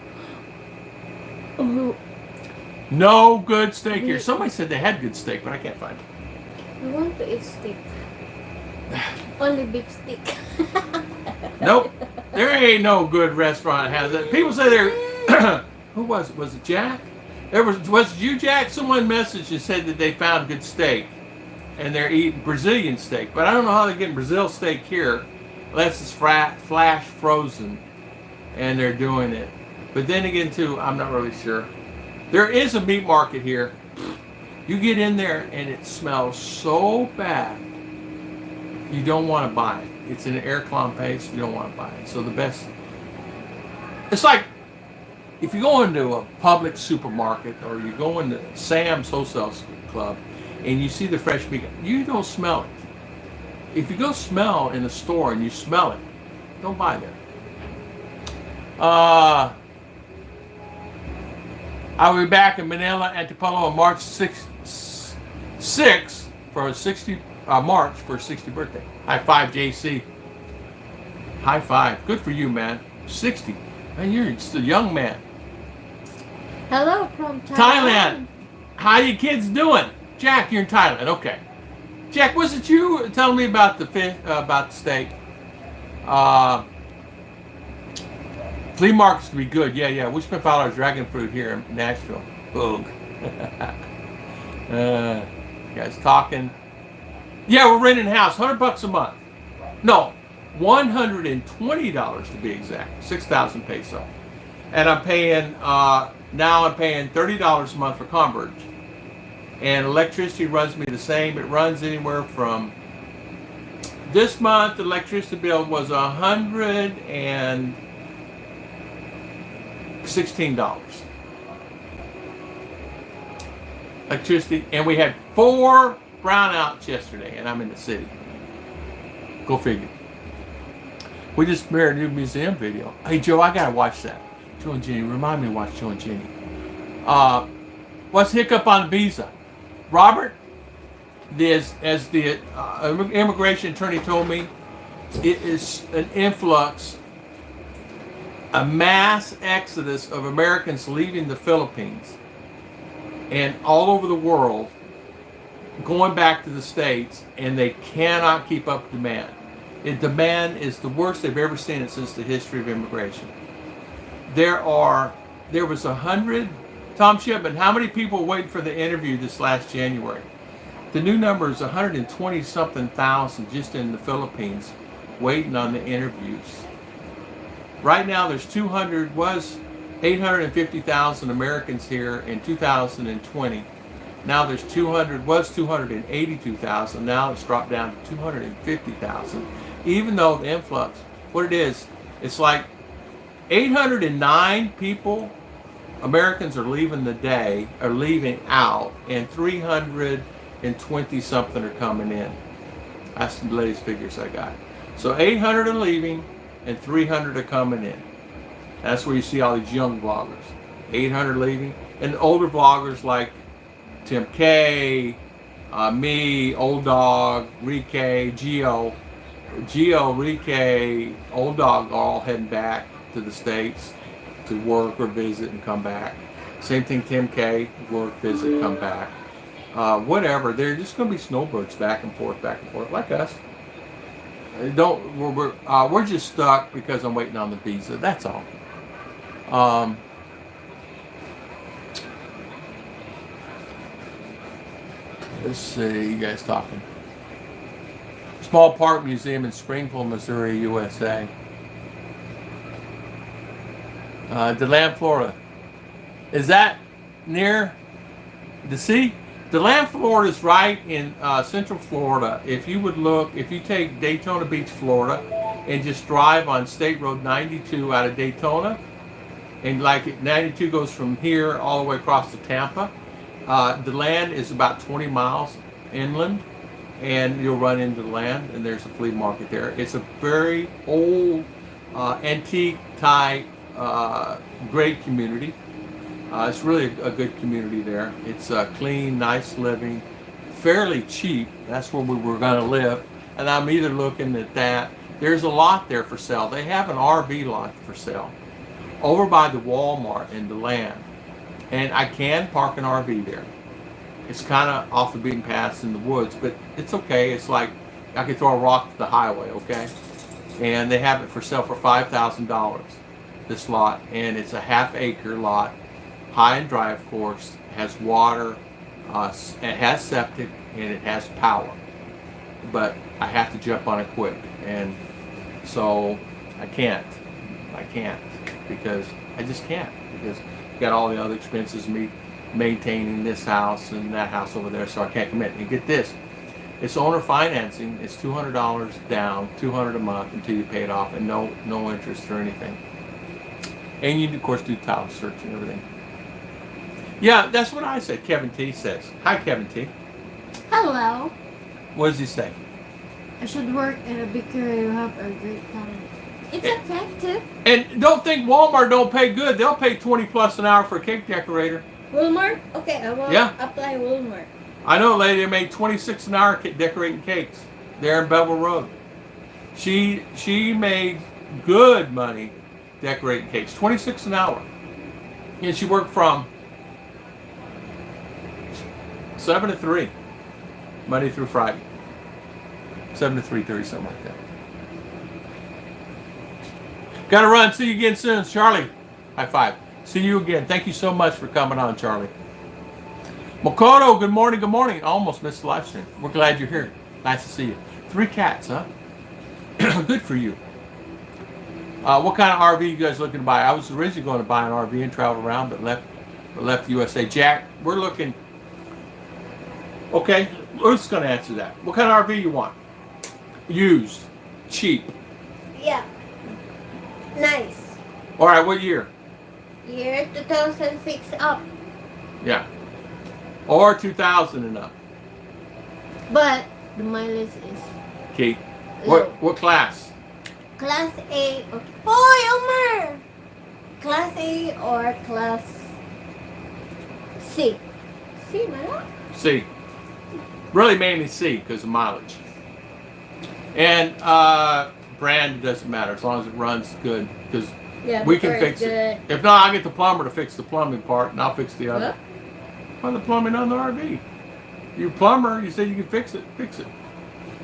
No good steak here. Somebody said they had good steak, but I can't find it. We want to eat steak. Only beef steak. Nope. There ain't no good restaurant that has it. People say they're... Who was it? Was it Jack? Was it you, Jack? Someone messaged and said that they found good steak. And they're eating Brazilian steak. But I don't know how they're getting Brazil steak here. Unless it's flash frozen. And they're doing it. But then again, too, I'm not really sure. There is a meat market here. You get in there and it smells so bad, you don't want to buy it. It's in an air clown paste, you don't want to buy it. So the best, it's like if you go into a public supermarket or you go into Sam's Wholesale Club and you see the fresh meat, you don't smell it. If you go smell in a store and you smell it, don't buy there. I'll be back in Manila, Antipolo on March 6th for his 60 March for his 60th birthday. High five, JC. High five. Good for you, man. 60. Man, you're just a young man. Hello from Thailand. How you kids doing? Jack, you're in Thailand. Okay. Jack, was it you telling me about the fish, about the steak? Flea markets can be good. Yeah. We spent $5 dragon fruit here in Nashville. Boog. Guys talking. Yeah, we're renting a house. $100 a month. No, $120 to be exact. 6,000 peso. And I'm paying now. I'm paying $30 a month for Converge. And electricity runs me the same. It runs anywhere from this month. The electricity bill was $116. Electricity, and we had 4 brownouts yesterday, and I'm in the city. Go figure. We just premiered a new museum video. Hey Joe, I gotta watch that. Joe and Jenny, remind me to watch Joe and Jenny. What's the hiccup on the visa? Robert, as the immigration attorney told me, it is an influx, a mass exodus of Americans leaving the Philippines and all over the world going back to the States, and they cannot keep up with demand. Demand is the worst they've ever seen it since the history of immigration. There was 100, Tom Shipman, how many people waiting for the interview this last January? The new number is 120 something thousand just in the Philippines waiting on the interviews. Right now there's 850,000 Americans here in 2020. Now there's 282,000. Now it's dropped down to 250,000. Even though the influx, what it is, it's like 809 people, Americans are leaving the day, are leaving out, and 320 something are coming in. That's the latest figures I got. So 800 are leaving and 300 are coming in. That's where you see all these young vloggers. 800 leaving, and the older vloggers like Tim K, me, Old Dog, Rike, Gio, Rike, Old Dog are all heading back to the States to work or visit and come back. Same thing, Tim K, work, visit, come back. Whatever, they're just going to be snowbirds back and forth, like us. We're just stuck because I'm waiting on the visa. That's all. Let's see, you guys talking. Small Park Museum in Springfield, Missouri, USA. DeLand, Florida. Is that near the sea? DeLand, Florida is right in Central Florida. If you take Daytona Beach, Florida, and just drive on State Road 92 out of Daytona, and 92 goes from here all the way across to Tampa. DeLand is about 20 miles inland, and you'll run into the land, and there's a flea market there. It's a very old, antique type, great community. It's really a good community there. It's clean, nice living, fairly cheap. That's where we were going to live, and I'm either looking at that. There's a lot there for sale. They have an RV lot for sale over by the Walmart in DeLand. And I can park an RV there. It's kind of off the beaten path in the woods, but it's okay. It's like I could throw a rock to the highway, okay? And they have it for sale for $5,000, this lot. And it's a half-acre lot, high and dry, of course. It has water, it has septic, and it has power. But I have to jump on it quick. And so I can't because I just can't because I've got all the other expenses, me maintaining this house and that house over there, so I can't commit. And get this, it's owner financing. It's $200 down, $200 a month until you pay it off, and no interest or anything. And you, of course, do title search and everything. Yeah, that's what I said. Kevin T says. Hi, Kevin T. Hello. What does he say? I should work in a bakery. You have a great time. It's effective. And don't think Walmart don't pay good. They'll pay $20+ an hour for a cake decorator. Walmart? Okay, I will apply Walmart. I know a lady that made $26 an hour decorating cakes there in Bevel Road. She made good money decorating cakes, $26 an hour. And she worked from 7 to 3, Monday through Friday. 7 to 3:30, something like that. Gotta run. See you again soon. Charlie, high five. See you again. Thank you so much for coming on, Charlie. Makoto, good morning, good morning. I almost missed the live stream. We're glad you're here. Nice to see you. 3 cats, huh? Good for you. What kind of RV you guys looking to buy? I was originally going to buy an RV and travel around, but left USA. Jack, we're looking. Okay, Ruth's going to answer that. What kind of RV you want? Used, cheap. Yeah. Nice. All right, what year? Year 2006 up. Yeah. Or 2000 and up. But the mileage is Okay. low. What class? Class A. Oh, Omar! Class A or Class C? C, man. C. Really mainly C because of mileage. And brand doesn't matter as long as it runs good because we can fix it. If not, I'll get the plumber to fix the plumbing part and I'll fix the other. Well, the plumbing on the RV. You plumber, you said you can fix it. Fix it.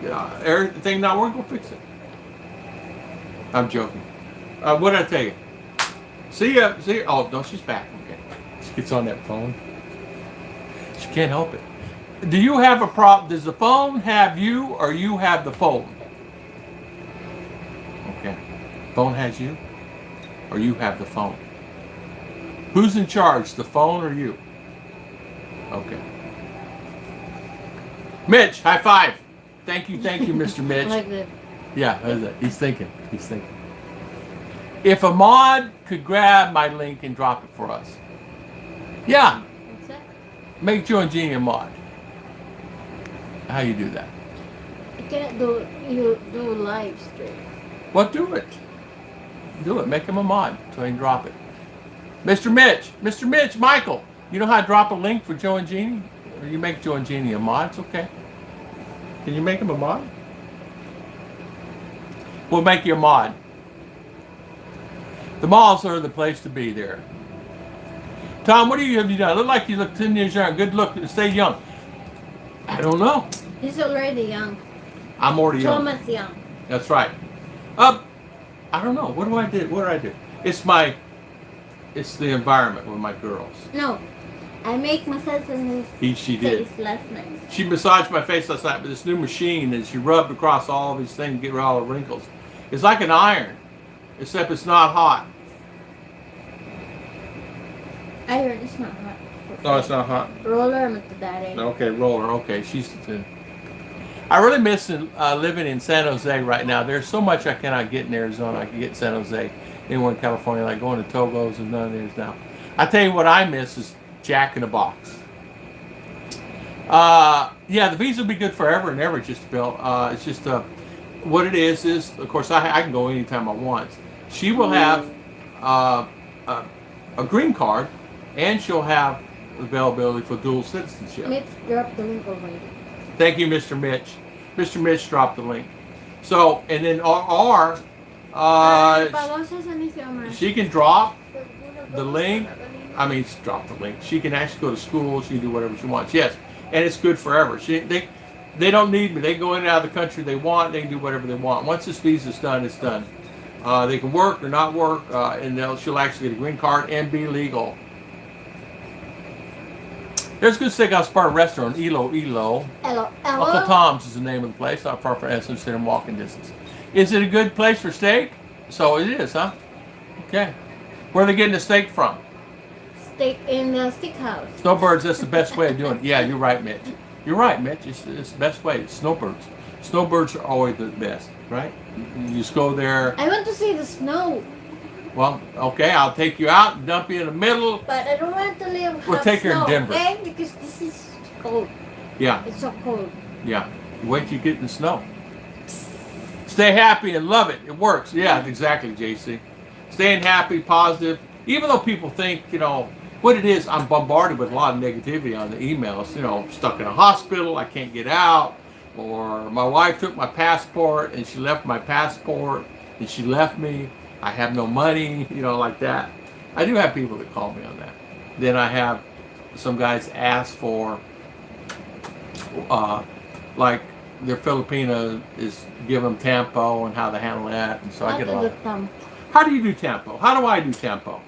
Yeah, everything not working, go fix it. I'm joking. What did I tell you? See ya. See ya. Oh, no, she's back. Okay. She gets on that phone. She can't help it. Do you have a problem? Does the phone have you or you have the phone? Okay. Phone has you or you have the phone? Who's in charge, the phone or you? Okay. Mitch, high five. Thank you, Mr. Mitch. Like that. Yeah, he's thinking. If a mod could grab my link and drop it for us. Yeah. What's that? Make Joe and Jeannie a mod. How you do that? I can't do live stream. Well, do it. Do it. Make him a mod so he can drop it. Mr. Mitch, Michael. You know how to drop a link for Joe and Jeannie? Or you make Joe and Jeannie a mod? It's okay. Can you make him a mod? We'll make you a mod. The malls are the place to be there. Tom, what have you done? Look like you look 10 years young. Good look. Stay young. I don't know. He's already young. I'm already young. Thomas young. That's right. I don't know. What did I do? It's the environment with my girls. No. I make massage on his She did. face last night. She massaged my face last night with this new machine that she rubbed across all these things, get rid of all the wrinkles. It's like an iron, except it's not hot. Iron is not hot. No, it's not hot. Roller matadare. Okay, roller. Okay, I really miss living in San Jose right now. There's so much I cannot get in Arizona. I can get in San Jose, anywhere in California, like going to Togo's and none of these now. I tell you what I miss is Jack in the Box. Yeah, the visa will be good forever and ever, just Bill. It's just what it is of course I can go anytime I want. She will have a green card, and she'll have availability for dual citizenship. Mitch dropped the link already. Thank you, Mr. Mitch. Mr. Mitch dropped the link. So, and then she can drop the link. I mean, drop the link. She can actually go to school. She can do whatever she wants. Yes, and it's good forever. They don't need me. They can go in and out of the country they want. They can do whatever they want. Once this visa's done, it's done. They can work or not work, and she'll actually get a green card and be legal. There's a good steakhouse bar and restaurant, Ilo. Uncle Tom's is the name of the place, not far from Essence Center, walking distance. Is it a good place for steak? So it is, huh? Okay. Where are they getting the steak from? Steak in the steakhouse. Snowbirds, that's the best way of doing it. Yeah, you're right, Mitch. You're right, Mitch. It's the best way. Snowbirds. Snowbirds are always the best, right? You just go there. I want to see the snow. Well, okay, I'll take you out and dump you in the middle. But I don't want to live We'll take her in Denver. Okay? Because this is cold. Yeah. It's so cold. Yeah. Wait till you get in the snow. Stay happy and love it. It works. Yeah, exactly, JC. Staying happy, positive. Even though people think, what it is, I'm bombarded with a lot of negativity on the emails. Stuck in a hospital, I can't get out. Or my wife took my passport and she left my passport and she left me. I have no money, like that. I do have people that call me on that. Then I have some guys ask for, like their Filipina is give them tempo and how to handle that. And so I get a lot of, how do you do tempo? How do I do tempo?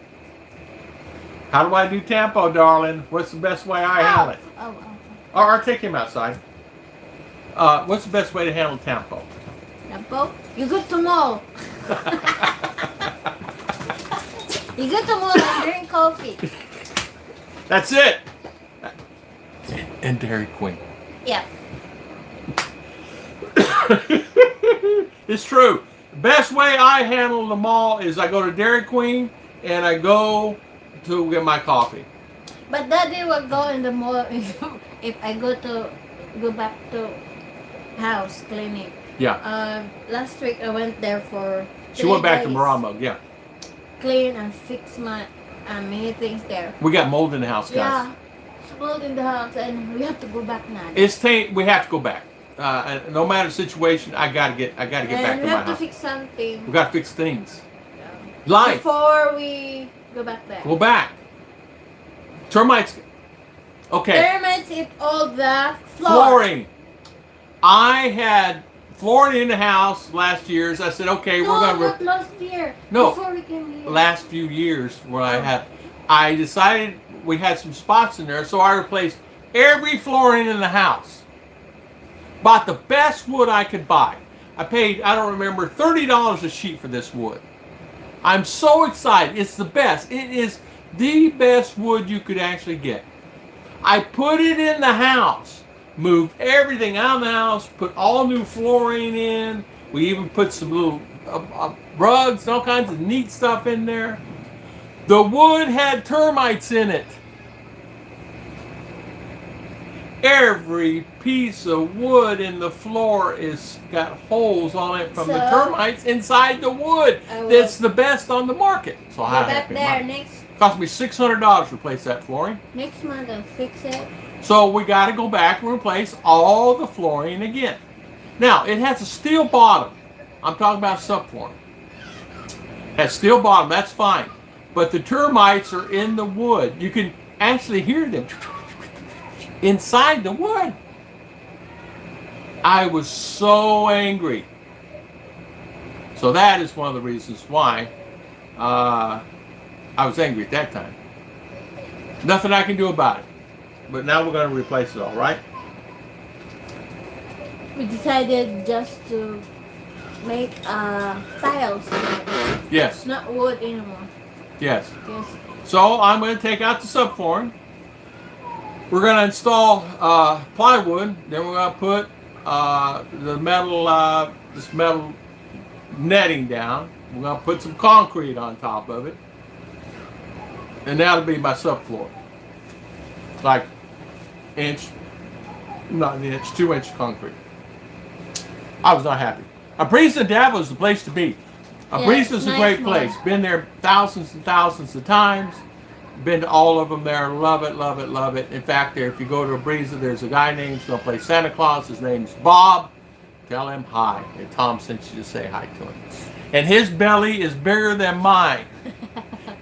How do I do tempo, darling? What's the best way I handle it? Or take him outside. What's the best way to handle tempo? Tempo? You go to mall. You go to mall and drink coffee. That's it. And Dairy Queen. Yeah. It's true. The best way I handle the mall is I go to Dairy Queen and I go to get my coffee. But Daddy will go in the mall if I go back to house cleaning. Yeah. Last week I went there for She went back to days. Marama, yeah. Clean and fix my many things there. We got mold in the house, guys. Yeah. It's mold in the house and we have to go back now. We have to go back. No matter the situation, I gotta get back to my house. And we have to fix something. We gotta fix things. Life. Before we go back there. Go back. Termites. Okay. Termites eat all the flooring. I had flooring in the house last year. So I said, okay, we're gonna. Not last year. No. Before we came here. Last few years, where I decided we had some spots in there, so I replaced every flooring in the house. Bought the best wood I could buy. I paid, I don't remember, $30 a sheet for this wood. I'm so excited. It's the best. It is the best wood you could actually get. I put it in the house, moved everything out of the house, put all new flooring in. We even put some little rugs and all kinds of neat stuff in there. The wood had termites in it. Every piece of wood in the floor is got holes on it from the termites inside the wood. That's the best on the market. So go back there next. Cost me $600 to replace that flooring. Next month I'll fix it. So we got to go back and replace all the flooring again. Now it has a steel bottom. I'm talking about subflooring. It has steel bottom. That's fine, but the termites are in the wood. You can actually hear them inside the wood. I was so angry. So that is one of the reasons why I was angry at that time. Nothing I can do about it. But now we're going to replace it all, right? We decided just to make tiles. Yes. Not wood anymore. Yes. Yes. So I'm going to take out the subflooring. We're going to install plywood. Then we're going to put the metal, this metal netting down. We're going to put some concrete on top of it. And that'll be my subfloor. Like not an inch, 2 inch concrete. I was not happy. Expandable is the place to be. Expandable is a great place. Been there thousands and thousands of times. Been to all of them there. Love it, love it, love it. In fact, if you go to Expandable, there's a guy named who's going to play Santa Claus. His name's Bob. Tell him hi. And Tom sent you to say hi to him. And his belly is bigger than mine.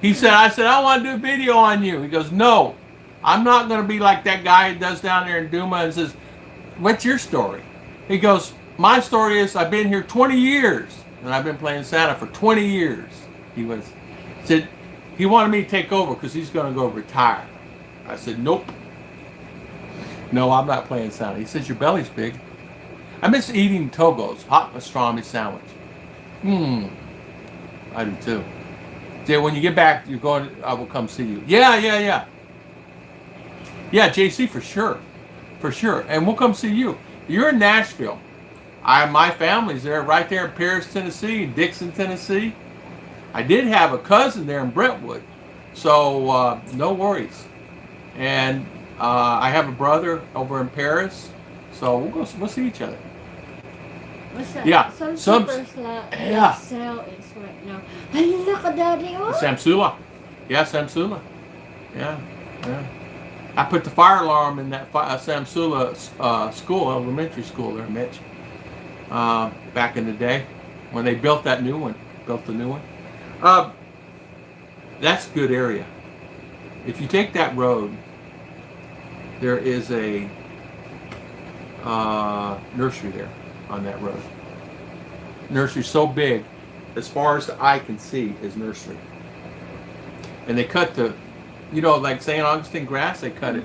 I said, I want to do a video on you. He goes, no, I'm not going to be like that guy who does down there in Duma and says, what's your story? He goes, my story is I've been here 20 years and I've been playing Santa for 20 years. He said he wanted me to take over because he's going to go retire. I said, nope. No, I'm not playing Santa. He says, your belly's big. I miss eating Togo's hot pastrami sandwich. I do too. Say when you get back, you're going. I will come see you. Yeah, yeah, yeah. Yeah, JC for sure, for sure. And we'll come see you. You're in Nashville. My family's there, right there in Paris, Tennessee, Dixon, Tennessee. I did have a cousin there in Brentwood, so no worries. And I have a brother over in Paris, so we'll see each other. What's that? Yeah, Some some- yeah. Sale is right now. Ay, look at daddy. Oh. Samsula. Yeah, Samsula. Yeah, yeah. I put the fire alarm in that Samsula school, elementary school there, Mitch. Back in the day, when they built that new one, that's a good area. If you take that road, there is a nursery there on that road. Nursery so big, as far as the eye can see, is nursery. And they cut the, like St. Augustine grass, they cut it.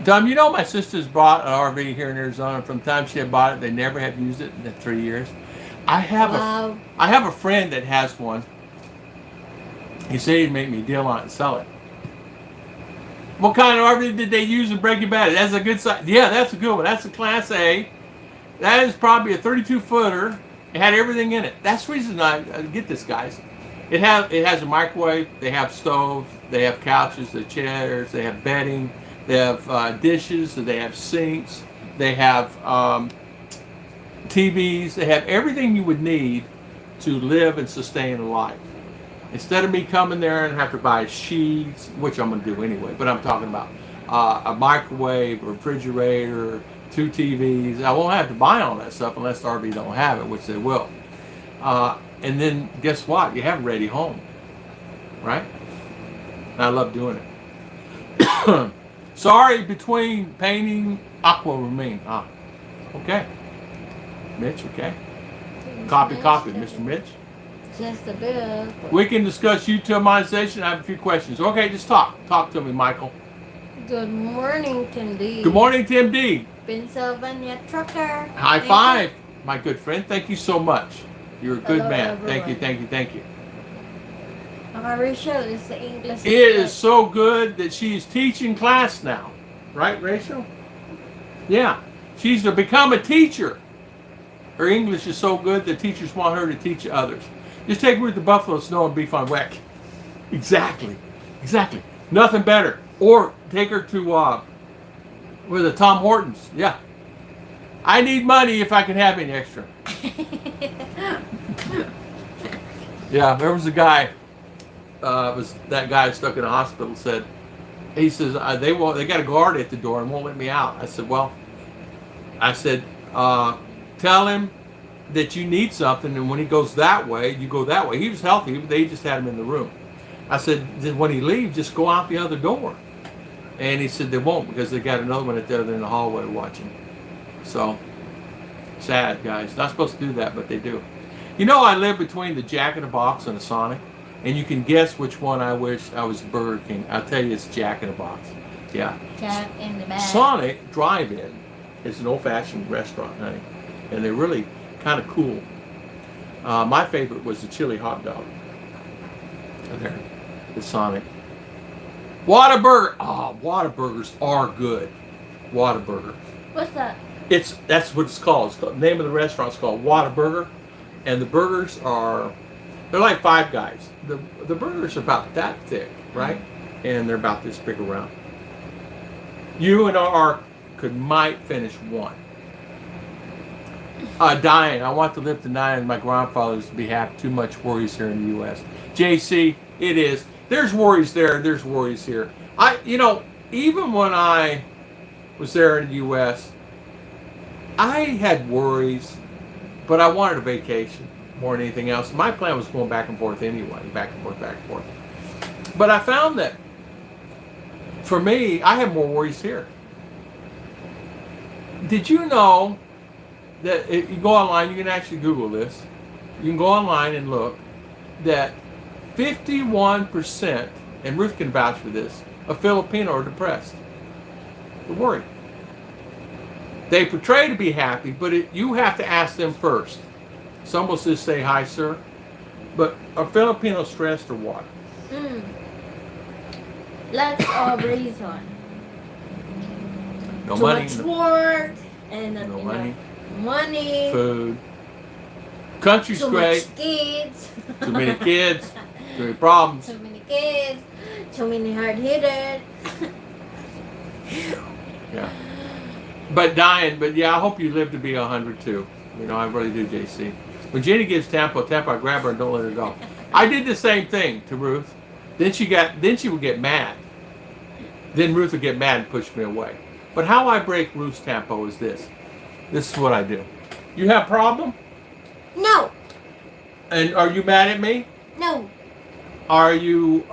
Tom, my sister's bought an RV here in Arizona. From the time she had bought it, they never have used it in the 3 years. I have a friend that has one. He said he'd make me a deal on it and sell it. What kind of RV did they use in Breaking Bad? That's a good size. Yeah, that's a good one. That's a Class A. That is probably a 32-footer. It had everything in it. That's the reason I get this, guys. It has a microwave. They have stoves. They have couches. They have chairs. They have bedding. They have dishes. They have sinks. They have TVs. They have everything you would need to live and sustain a life. Instead of me coming there and have to buy sheets, which I'm going to do anyway, but I'm talking about a microwave, a refrigerator, 2 TVs. I won't have to buy all that stuff unless the RV don't have it, which they will. And then guess what? You have a ready home, right? And I love doing it. Sorry, between painting, aquamarine. Okay. Mitch, okay. Copy, Mr. Mitch. Just a bit. We can discuss utilization. I have a few questions. Okay, just talk. Talk to me, Michael. Good morning, Tim D. Good morning, Tim D. Pennsylvania trucker. High five, my good friend. Thank you so much. You're a good Hello, man. everyone. Thank you. Rachel is the English. It is so good that she's teaching class now. Right, Rachel? Yeah. She's to become a teacher. Her English is so good that teachers want her to teach others. Just take Ruth to Buffalo Snow and Beef on Weck. Exactly. Nothing better. Or take her to where the Tom Hortons. Yeah. I need money if I can have any extra. Yeah, there was a guy. That guy stuck in a hospital said, he says they got a guard at the door and won't let me out. I said, tell him that you need something, and when he goes that way, you go that way. He was healthy, they just had him in the room. I said, then when he leaves, just go out the other door. And he said they won't because they got another one at the other in the hallway watching. So sad, guys. Not supposed to do that, but they do. I live between the Jack in the Box and a Sonic, and you can guess which one I wish I was Burger King. I'll tell you, it's Jack in the Box. Yeah. Jack in the Box. Sonic Drive-In is an old-fashioned restaurant, honey, and they're really kind of cool. My favorite was the chili hot dog. There, the Sonic. Whataburger. Whataburgers are good. Whataburger. What's that? That's what it's called. The name of the restaurant is called Whataburger, and the burgers they're like Five Guys. The burgers are about that thick, right? And they're about this big around. You and R might finish one. Dying. I want to live to 9 and my grandfather's to be happy. Too much worries here in the U.S. JC, it is. There's worries there. There's worries here. Even when I was there in the U.S., I had worries, but I wanted a vacation more than anything else. My plan was going back and forth anyway, back and forth. But I found that for me, I have more worries here. Did you know that if you go online, you can actually Google this. You can go online and look that 51%, and Ruth can vouch for this, of Filipino are depressed. They're worried. They portray to be happy, but you have to ask them first. Some will just say, hi, sir. But are Filipinos stressed or what? Lots of reason. No Too money. much work and not No enough money. money. Food. Country's Too great. much kids. Too many kids. Too many problems. Too many kids. Too many hard-headed. Yeah. But dying. But yeah, I hope you live to be 100 too. You know, I really do, JC. When Jenny gives tempo, I grab her and don't let her go. I did the same thing to Ruth. Then she would get mad. Then Ruth would get mad and push me away. But how I break Ruth's tempo is this. This is what I do. You have a problem? No. And are you mad at me? No. Are you,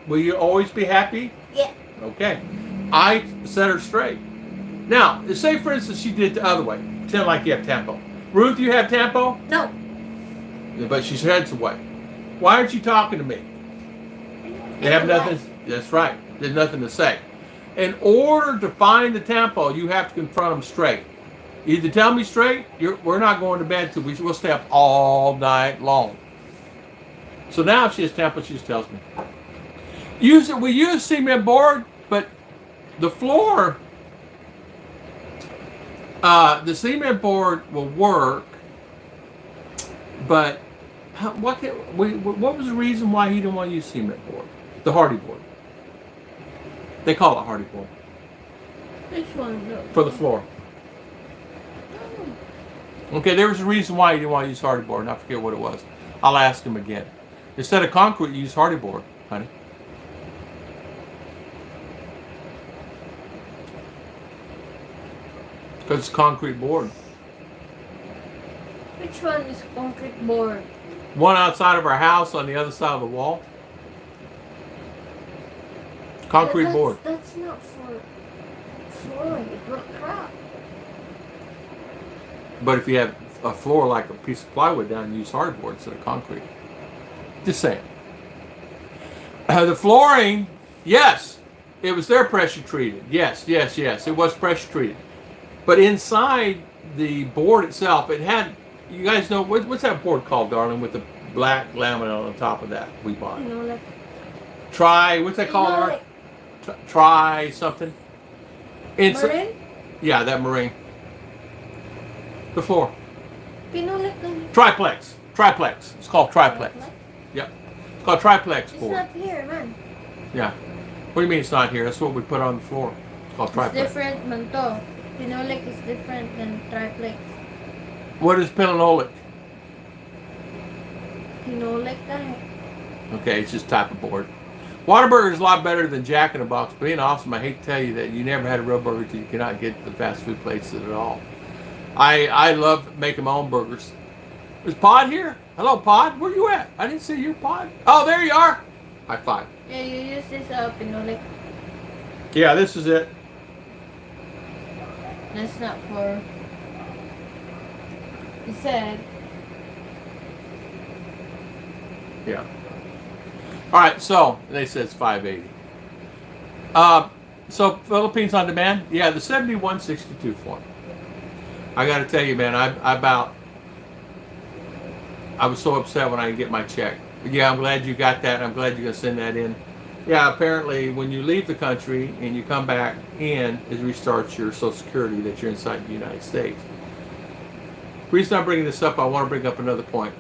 will you always be happy? Yeah. Okay. I set her straight. Now, say for instance she did it the other way. Pretend like you have tempo. Ruth, you have tempo? No. But she heads away. Why aren't you talking to me? You have nothing. That's right. There's nothing to say. In order to find the tempo, you have to confront them straight. Either tell me straight, we're not going to bed till we'll stay up all night long. So now if she has tempo, she just tells me. We use cement board, but the floor, the cement board will work, but what was the reason why he didn't want to use cement board? The hardy board. They call it hardy board. Which one? For the floor. Okay, there was a reason why he didn't want to use hardy board, and I forget what it was. I'll ask him again. Instead of concrete, you use hardy board, honey. Because it's concrete board. Which one is concrete board? One outside of our house on the other side of the wall. Concrete board. That's not for flooring. It will crack. But if you have a floor like a piece of plywood down, you use hardboard instead of concrete. Just saying. The flooring, yes, it was there pressure treated. Yes, it was pressure treated. But inside the board itself, it had, you guys know, what's that board called, darling, with the black laminate on the top of that we bought? What's that called, Art? Try something. Marine? Yeah, that marine. The floor. Pinulek. Triplex. It's called triplex. Yep. It's called triplex board. It's not here, man. Yeah. What do you mean it's not here? That's what we put on the floor. It's called triplex. It's different, man to. Pinulek is different than triplex. What is pinolenic? Pinulek tayo. Okay, it's just type of board. Whataburger is a lot better than Jack in the Box. Being awesome, I hate to tell you that you never had a real burger till you cannot get the fast food places at all. I love making my own burgers. Is Pod here? Hello, Pod. Where you at? I didn't see you, Pod. Oh, there you are. High five. Yeah, you use this pinulek. Yeah, this is it. That's not for. He said. Yeah. All right, so they said it's 580. So Philippines on demand. Yeah, the 7162 form. I got to tell you, man, I was so upset when I didn't get my check. But yeah, I'm glad you got that. I'm glad you're going to send that in. Yeah, apparently when you leave the country and you come back in, it restarts your Social Security that you're inside the United States. The reason I'm bringing this up, I want to bring up another point.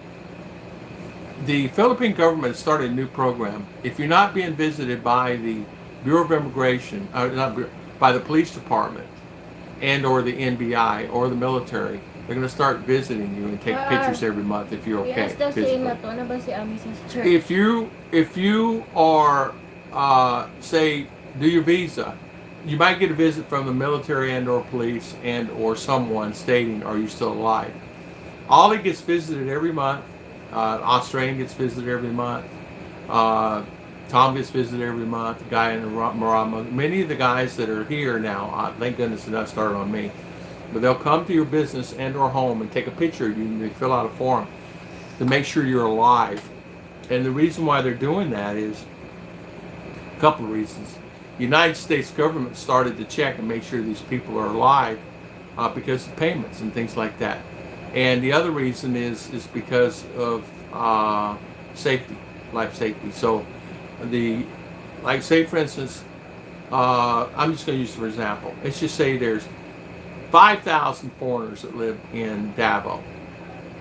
The Philippine government started a new program. If you're not being visited by the Bureau of Immigration, by the police department, and or the NBI or the military, they're going to start visiting you and take pictures every month if you're okay. If you are, say, do your visa, you might get a visit from the military and or police and or someone stating, are you still alive? Ollie gets visited every month. Australian gets visited every month. Tom gets visited every month. The guy in the Marama. Many of the guys that are here now, thank goodness they're not started on me, but they'll come to your business and or home and take a picture of you and they fill out a form to make sure you're alive. And the reason why they're doing that is a couple of reasons. The United States government started to check and make sure these people are alive because of payments and things like that. And the other reason is because of safety, life safety. So like say for instance, I'm just going to use for example. Let's just say there's 5,000 foreigners that live in Davao.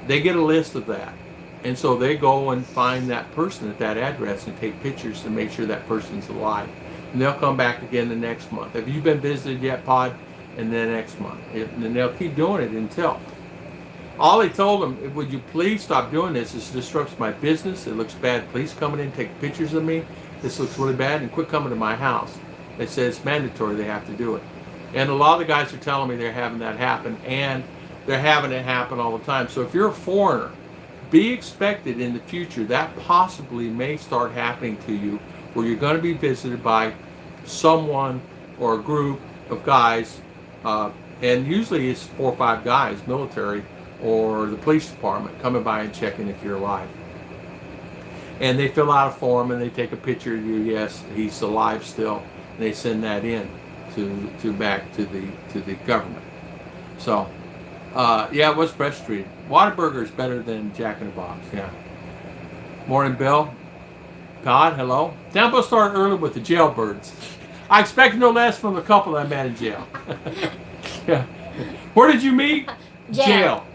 They get a list of that. And so they go and find that person at that address and take pictures to make sure that person's alive. And they'll come back again the next month. Have you been visited yet, Pod? And then next month. And then they'll keep doing it until. All they told them, would you please stop doing this? This disrupts my business. It looks bad. Please come in and take pictures of me. This looks really bad. And quit coming to my house. They said it's mandatory. They have to do it. And a lot of the guys are telling me they're having that happen. And they're having it happen all the time. So if you're a foreigner, be expected in the future that possibly may start happening to you where you're going to be visited by someone or a group of guys, and usually it's 4 or 5 guys, military or the police department, coming by and checking if you're alive. And they fill out a form and they take a picture of you. Yes, he's alive still. And they send that in to back to the government. So yeah, it was fresh treated. Whataburger is better than Jack in the Box. Yeah. Morning, Bill. Todd, hello. Tempo started early with the jailbirds. I expect no less from the couple I met in jail. Yeah. Where did you meet? Jail.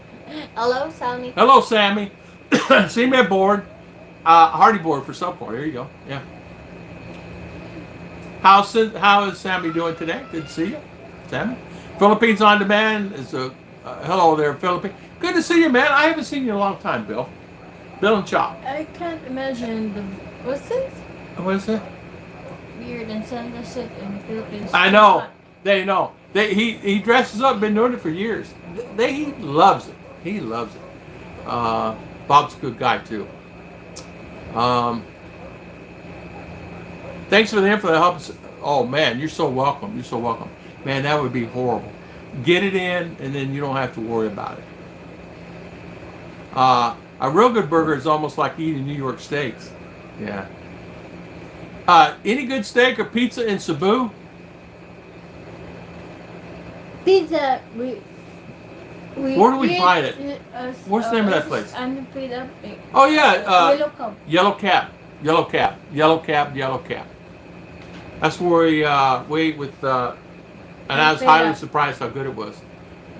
Hello, Sammy. Hello, Sammy. See me at board. Hardy board for Subcore. There you go. Yeah. How is Sammy doing today? Good to see you, Sammy. Philippines on Demand is a hello there, Philippines. Good to see you, man. I haven't seen you in a long time, Bill. Bill and Chop. I can't imagine what's this? What is it? Weird and sends it in the Philippines. I know. They know. He dresses up. Been doing it for years. He loves it. He loves it. Bob's a good guy too. Thanks for the info that helps. Oh man, you're so welcome. You're so welcome. Man, that would be horrible. Get it in, and then you don't have to worry about it. A real good burger is almost like eating New York steaks. Yeah. Any good steak or pizza in Cebu? Pizza. Where do we buy it? What's the name of that place? Oh yeah. Yellow Cap. That's where we ate with. And I was highly surprised how good it was.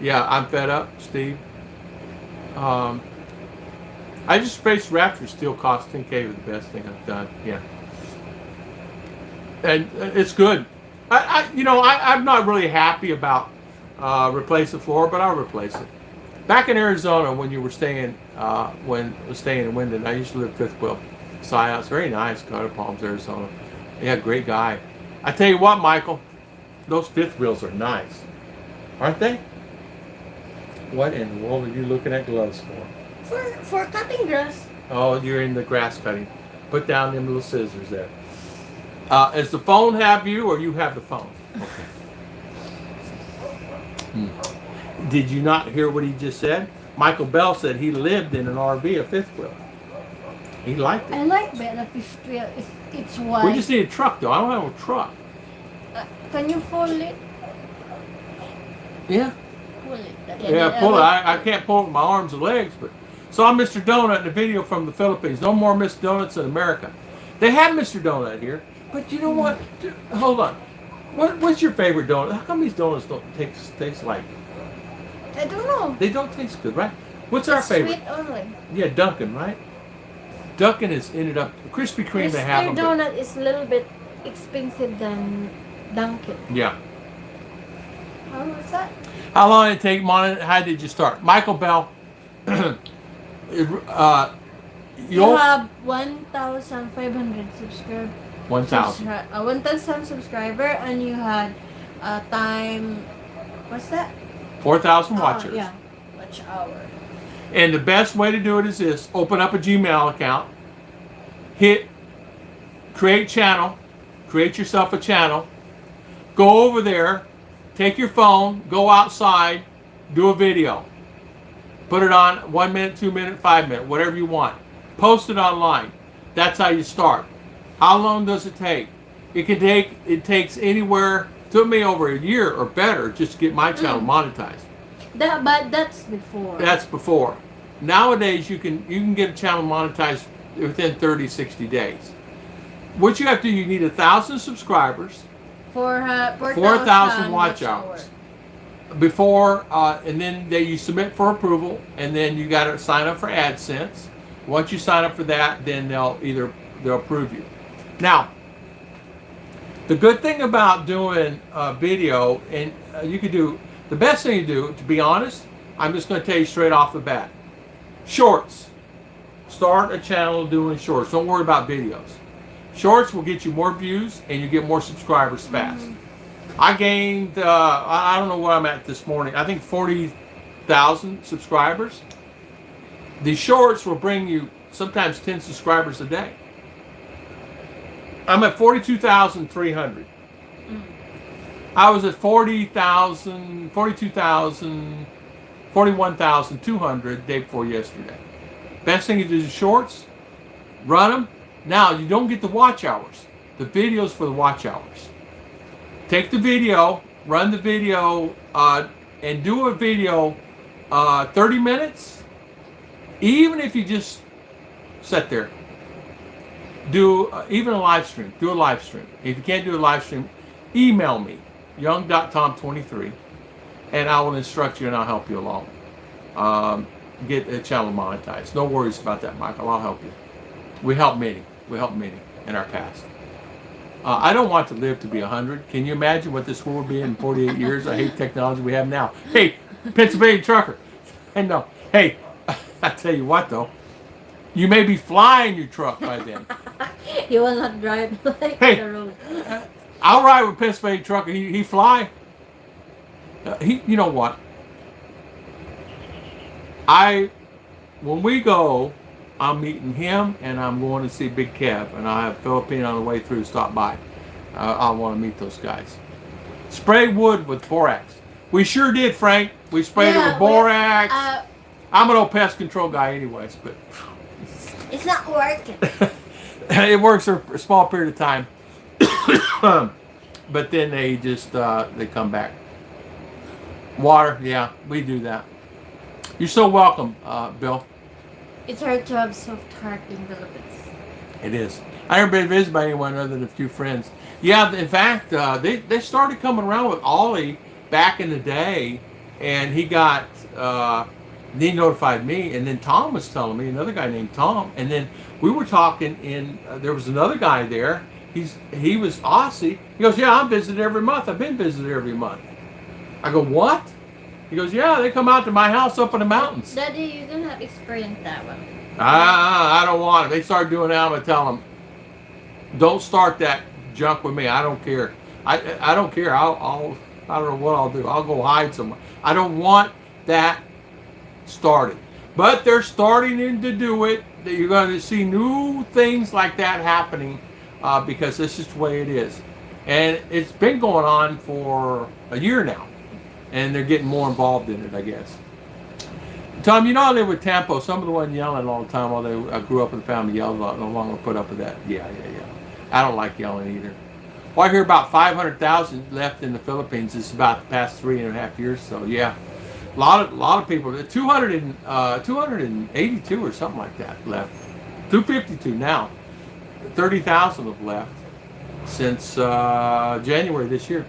Yeah, I'm fed up, Steve. I just Space Raptor still cost $10K for the best thing I've done. Yeah. And it's good. I'm not really happy about replacing the floor, but I'll replace it. Back in Arizona, when you were staying, in Winden, I used to live fifth wheel. Scios, very nice, Garden Palms, Arizona. Yeah, great guy. I tell you what, Michael, those fifth wheels are nice, aren't they? What in the world are you looking at gloves for? For cutting grass. Oh, you're in the grass cutting. Put down them little scissors there. Does the phone have you, or you have the phone? Okay. Did you not hear what he just said? Michael Bell said he lived in an RV, a fifth wheel. He liked it. I like the fifth wheel. It's wide. We just need a truck, though. I don't have a truck. Can you fold it? Yeah. Pull it. Yeah, pull it. I can't pull it with my arms and legs, but so I'm Mr. Donut in the video from the Philippines. No more Mr. Donuts in America. They have Mr. Donut here, but you know what? Hold on. What's your favorite donut? How come these donuts don't taste like? I don't know. They don't taste good, right? What's our favorite? Sweet only. Yeah, Dunkin', right? Dunkin' has ended up Krispy Kreme. They have them. Donut is a little bit expensive than Dunkin'. Yeah. How was that? How long did it take? How did you start? Michael Bell. You have 1,500 subscribers. 1,000. 1,000 subscriber, and you had time. What's that? 4,000 watchers. Yeah, watch hour. And the best way to do it is this: open up a Gmail account, create channel, create yourself a channel, go over there, take your phone, go outside, do a video. Put it on 1 minute, 2 minute, 5 minute, whatever you want. Post it online. That's how you start. How long does it take? It takes anywhere, took me over a year or better just to get my channel monetized. But that's before. That's before. Nowadays you can get a channel monetized within 30, 60 days. What you have to do, you need 1,000 subscribers, 4,000 watch hours before, and then you submit for approval, and then you got to sign up for AdSense. Once you sign up for that, then they'll approve you. Now, the good thing about doing video, and you could do, the best thing to do, to be honest, I'm just going to tell you straight off the bat. Shorts. Start a channel doing shorts. Don't worry about videos. Shorts will get you more views and you get more subscribers fast. I gained, I don't know what I'm at this morning, I think 40,000 subscribers. The shorts will bring you sometimes 10 subscribers a day. I'm at 42,300. I was at 40,000, 42,000, 41,200 day before yesterday. Best thing to do is shorts, run them. Now, you don't get the watch hours. The video's for the watch hours. Take the video, run the video, and do a video 30 minutes. Even if you just sit there. Do even a live stream. Do a live stream. If you can't do a live stream, email me, young.tom23, and I will instruct you and I'll help you along. Get a channel monetized. No worries about that, Michael. I'll help you. We help many. We help many in our past. I don't want to live to be 100. Can you imagine what this world will be in 48 years? I hate technology we have now. Hey, Pennsylvania trucker. I know. Hey, I tell you what though. You may be flying your truck by then. You will not drive like hey, the road. I'll ride with Pennsylvania trucker. He fly. You know what? When we go, I'm meeting him, and I'm going to see Big Kev, and I have Philippine on the way through. Stop by. I want to meet those guys. Spray wood with borax. We sure did, Frank. We sprayed it with borax. I'm an old pest control guy, anyways, but it's not working. it works for a small period of time, but then they just they come back. Water, yeah, we do that. You're so welcome, Bill. It's hard to have soft heart in the Philippines. It is. I never been visited by anyone other than a few friends. Yeah, in fact, they started coming around with Ollie back in the day, and he got, he notified me, and then Tom was telling me, another guy named Tom, and then we were talking, and there was another guy there. He was Aussie. He goes, yeah, I'm visited every month. I've been visited every month. I go, what? He goes, yeah, they come out to my house up in the mountains. Daddy, you do not experience that one. I don't want it. They start doing that, I'm going to tell them, don't start that junk with me. I don't care. I don't care. I don't know what I'll do. I'll go hide somewhere. I don't want that started. But they're starting to do it. You're going to see new things like that happening because this is the way it is. And it's been going on for a year now. And they're getting more involved in it, I guess. Tom, you know I live with Tampo. Some of the ones yelling all the time while I grew up in the family yelled a lot. No longer put up with that. Yeah. I don't like yelling either. Well, I hear about 500,000 left in the Philippines. It's about the past 3.5 years. So yeah, a lot of people. 282 or something like that left. 252 now. 30,000 have left since January this year.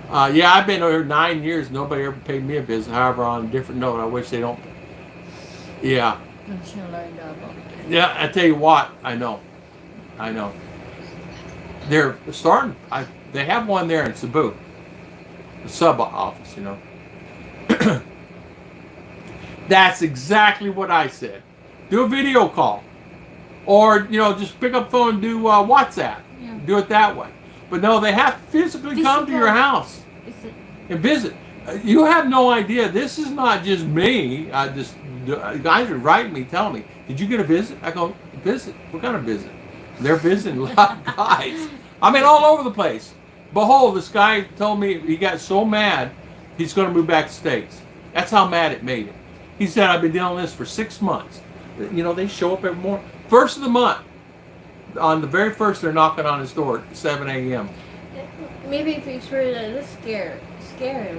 Yeah, I've been over 9 years. Nobody ever paid me a visit. However, on a different note, I wish they don't. Yeah. Yeah, I tell you what, I know. They're starting. They have one there in Cebu, the sub office. You know. That's exactly what I said. Do a video call, or just pick up the phone and do WhatsApp. Yeah. Do it that way. But no, they have to physically come to your house and visit. You have no idea. This is not just me. Guys are writing me, telling me, did you get a visit? I go, visit? What kind of visit? They're visiting a lot of guys. I mean, all over the place. Behold, this guy told me he got so mad, he's going to move back to the States. That's how mad it made him. He said, I've been dealing with this for 6 months. They show up every morning. First of the month. On the very first, they're knocking on his door at 7 a.m. Maybe if you were that's scary,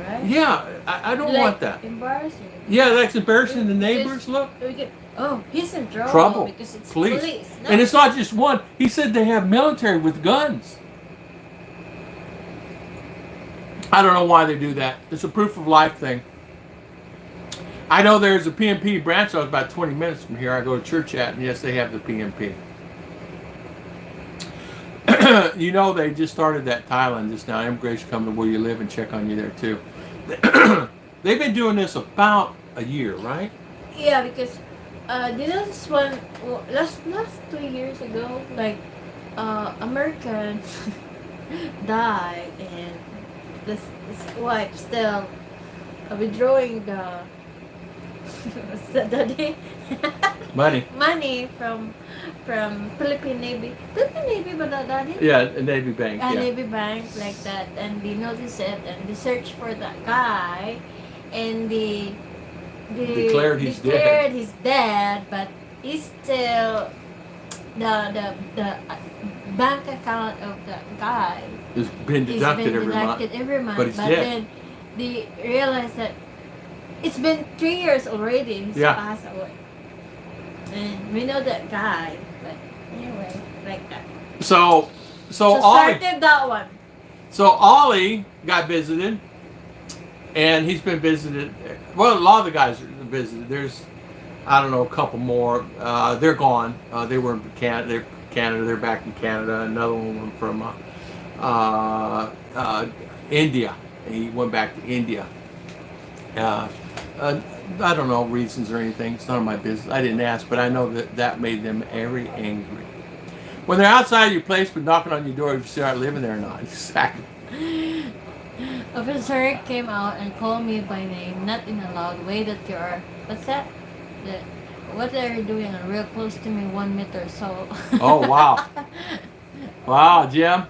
right? Yeah, I don't want that. Embarrassing. Yeah, that's embarrassing. The neighbors look. Oh, he's in trouble. Trouble. Because it's Police. police. No. And it's not just one. He said they have military with guns. I don't know why they do that. It's a proof of life thing. I know there's a PNP branch. I was about 20 minutes from here. I go to church at, and yes, they have the PNP. You know, they just started that Thailand just now. Immigration come to where you live and check on you there too. They've been doing this about a year, right? Yeah, because this one last 2 years ago, like American died and this wife still withdrawing the money from Philippine Navy. Philippine Navy ba that it? Yeah, a Navy bank. Yeah. Navy bank like that, and they noticed it and they searched for that guy, and they declared he's dead, but he's still the bank account of the guy has been deducted every month. But he's dead. Then they realized that it's been 3 years already. He's passed away. And we know that guy, but anyway, like that. So Ollie started that one. So Ollie got visited, and he's been visited. Well, a lot of the guys are visited. There's, I don't know, a couple more. They're gone. They were in Canada. They're back in Canada. Another one from India. He went back to India. I don't know reasons or anything. It's none of my business. I didn't ask, but I know that made them very angry. When they're outside your place but knocking on your door, if you start living there or not. Exactly. Officer came out and called me by name, not in a loud way that you are. What's that? What are you doing? Real close to me, 1 meter or so. Oh, wow. Wow, Jim.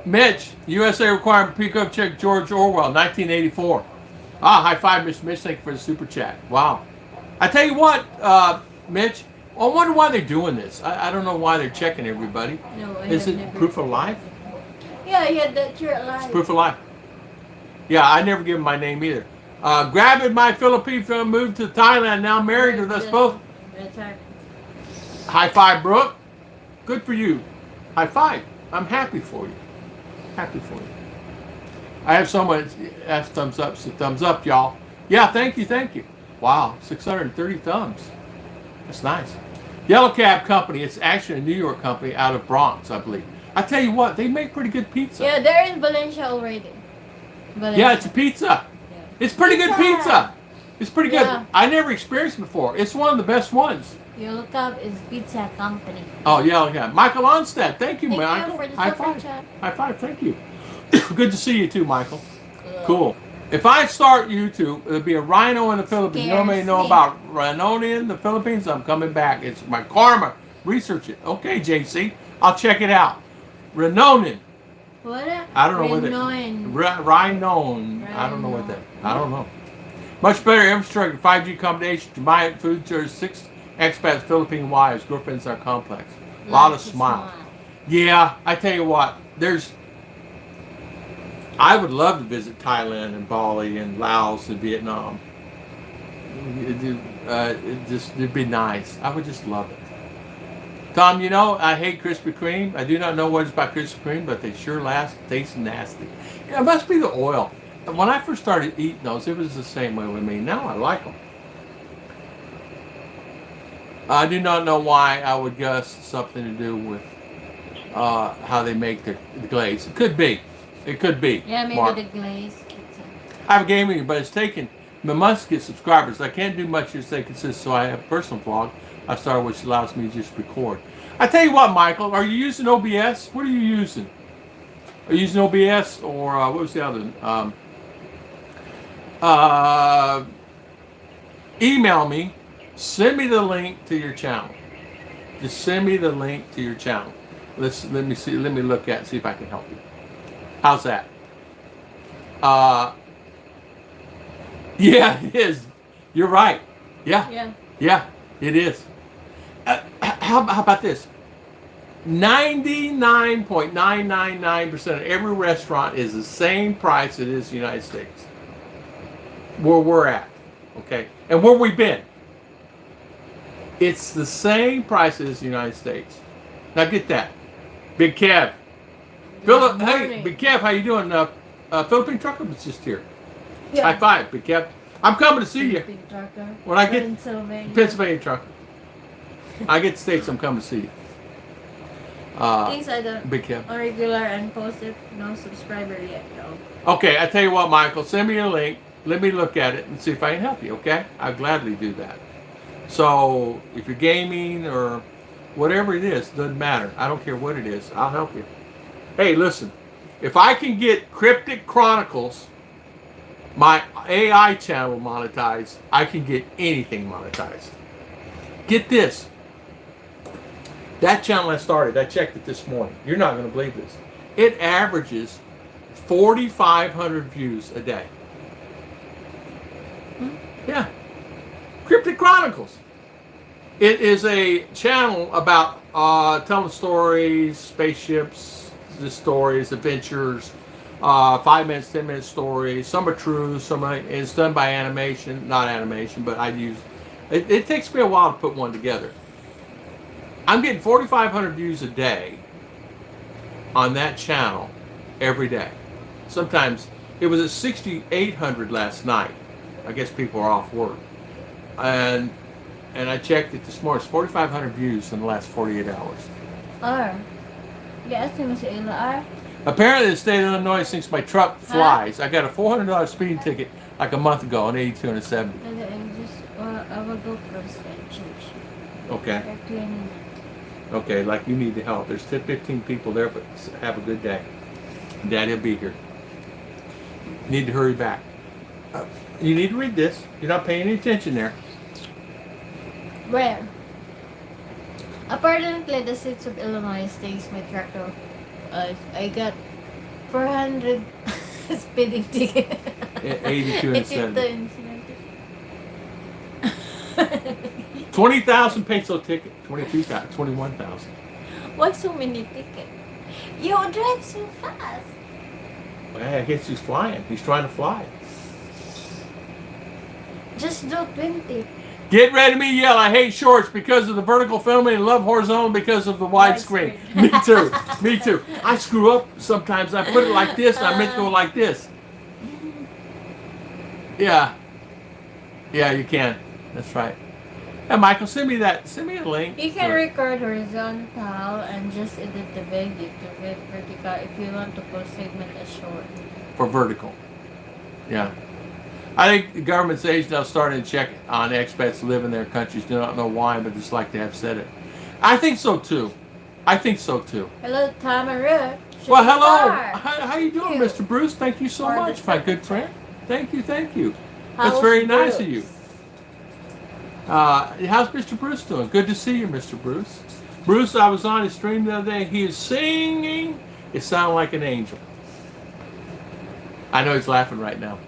Mitch, USA requirement pickup check George Orwell, 1984. High five, Mr. Mitch. Thank you for the super chat. Wow. I tell you what, Mitch, I wonder why they're doing this. I don't know why they're checking everybody. No, is it proof of life? Yeah, he had that you're alive. It's proof of life. Yeah, I never give him my name either. Grabbing my Philippine film, moved to Thailand, now married with us both. That's right. High five, Brooke. Good for you. High five. I'm happy for you. Happy for you. I have someone ask thumbs up, so thumbs up, y'all. Yeah, thank you. Wow, 630 thumbs. That's nice. Yellow Cab Company. It's actually a New York company out of Bronx, I believe. I tell you what, they make pretty good pizza. Yeah, they're in Valencia already. Yeah, it's a pizza. Yeah. It's pretty good pizza. It's pretty good. Yeah. I never experienced it before. It's one of the best ones. Yellow Cab is pizza company. Oh, yeah. Michael Onstead. Thank you, Michael. Thank you for the High five. Chat. High five. Thank you. Good to see you too, Michael. Cool. If I start YouTube, it'll be a rhino in the Philippines. You may know about rhino in the Philippines. I'm coming back. It's my karma. Research it. Okay, JC. I'll check it out. Renonin. What? I don't know what that. Rhino. I don't know what that. I don't know. Much better infrastructure, 5G combination, Jamaican food service, 6 expats, Philippine wives, girlfriends are complex. A lot of smiles. Yeah, I tell you what. I would love to visit Thailand and Bali and Laos and Vietnam. It'd be nice. I would just love it. Tom, you know, I hate Krispy Kreme. I do not know what it's about Krispy Kreme, but they sure taste nasty. Yeah, it must be the oil. When I first started eating those, it was the same way with me. Now I like them. I do not know why. I would guess something to do with how they make the glaze. It could be. Yeah, maybe Mark. The glaze. I have a gaming, but it's taken months to get subscribers. I can't do much to stay consistent, so I have a personal vlog I started, which allows me to just record. I tell you what, Michael, are you using OBS? What are you using? Are you using OBS or what was the other one? Email me. Send me the link to your channel. Just send me the link to your channel. Let me see. Let me look at it, see if I can help you. How's that? Yeah, it is. You're right. Yeah, it is. How about this? 99.999% of every restaurant is the same price it is in the United States. Where we're at. Okay? And where we've been, it's the same price as the United States. Now get that. Big Kev. Good Hey, morning. Big Kev, how you doing? Philippine trucker was just here. Yeah. High five, Big Kev. I'm coming to see you. Philippine trucker. When I get Pennsylvania trucker. I get the States, I'm coming to see you. Things I don't Big Kev. on regular and post it. No subscriber yet, though. Okay, I tell you what, Michael, send me a link. Let me look at it and see if I can help you, okay? I'll gladly do that. So, if you're gaming or whatever it is, doesn't matter. I don't care what it is. I'll help you. Hey, listen. If I can get Cryptic Chronicles, my AI channel monetized, I can get anything monetized. Get this. That channel I started, I checked it this morning. You're not going to believe this. It averages 4,500 views a day. Yeah. Cryptic Chronicles. It is a channel about telling stories, spaceships, the stories, adventures, 5 minutes, 10 minute stories. Some are true, some are, it's done by animation, not animation, but I use, it takes me a while to put one together. I'm getting 4,500 views a day on that channel every day. Sometimes it was at 6,800 last night. I guess people are off work. And I checked it this morning. It's 4,500 views in the last 48 hours. Yes, Ila. Apparently the state of Illinois thinks my truck flies. I got a $400 speeding ticket like a month ago on 82 and a 70. I will go first at church. Okay. They're cleaning it. Okay, like you need the help. There's 15 people there, but have a good day. Daddy'll be here. You need to hurry back. You need to read this. You're not paying any attention there. Where? Apparently, the states of Illinois takes my tractor. I got 400 speeding ticket. 82 and 70. 20,000. 20,000 peso ticket. 22,000. 21,000. Why so many tickets? You drive so fast. Well, I guess he's flying. He's trying to fly. Just do 20. Get ready to me yell, I hate shorts because of the vertical filming and love horizontal because of the widescreen. Me too. Me too. I screw up sometimes. I put it like this and I meant to go like this. Yeah. Yeah, you can. That's right. Hey, Michael, send me a link. You can record horizontal and just edit the video to vertical if you want to post segment as short. For vertical. Yeah. I think the government's age now starting to check on expats who live in their countries. Do not know why, but just like to have said it. I think so too. Hello, Tamara. Well, hello. How you doing, Mr. Bruce? Thank you so much, my good friend. Thank you. That's very nice of you. How's Mr. Bruce doing? Good to see you, Mr. Bruce. Bruce, I was on his stream the other day. He is singing. It sounded like an angel. I know he's laughing right now.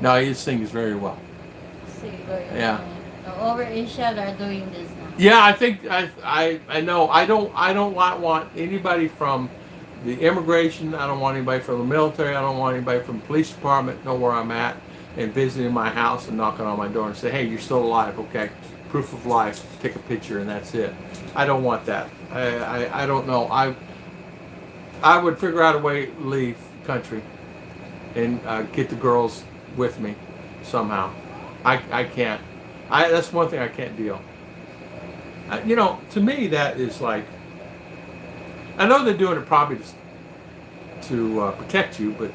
No, he sings very well. Yeah. Over Asia, they're doing this now. Yeah, I think I know. I don't want anybody from the immigration. I don't want anybody from the military. I don't want anybody from the police department know where I'm at and visiting my house and knocking on my door and say, hey, you're still alive, okay? Proof of life. Take a picture and that's it. I don't want that. I don't know. I would figure out a way to leave the country and get the girls with me somehow. I can't. That's one thing I can't deal. To me that is like, I know they're doing it probably to protect you, but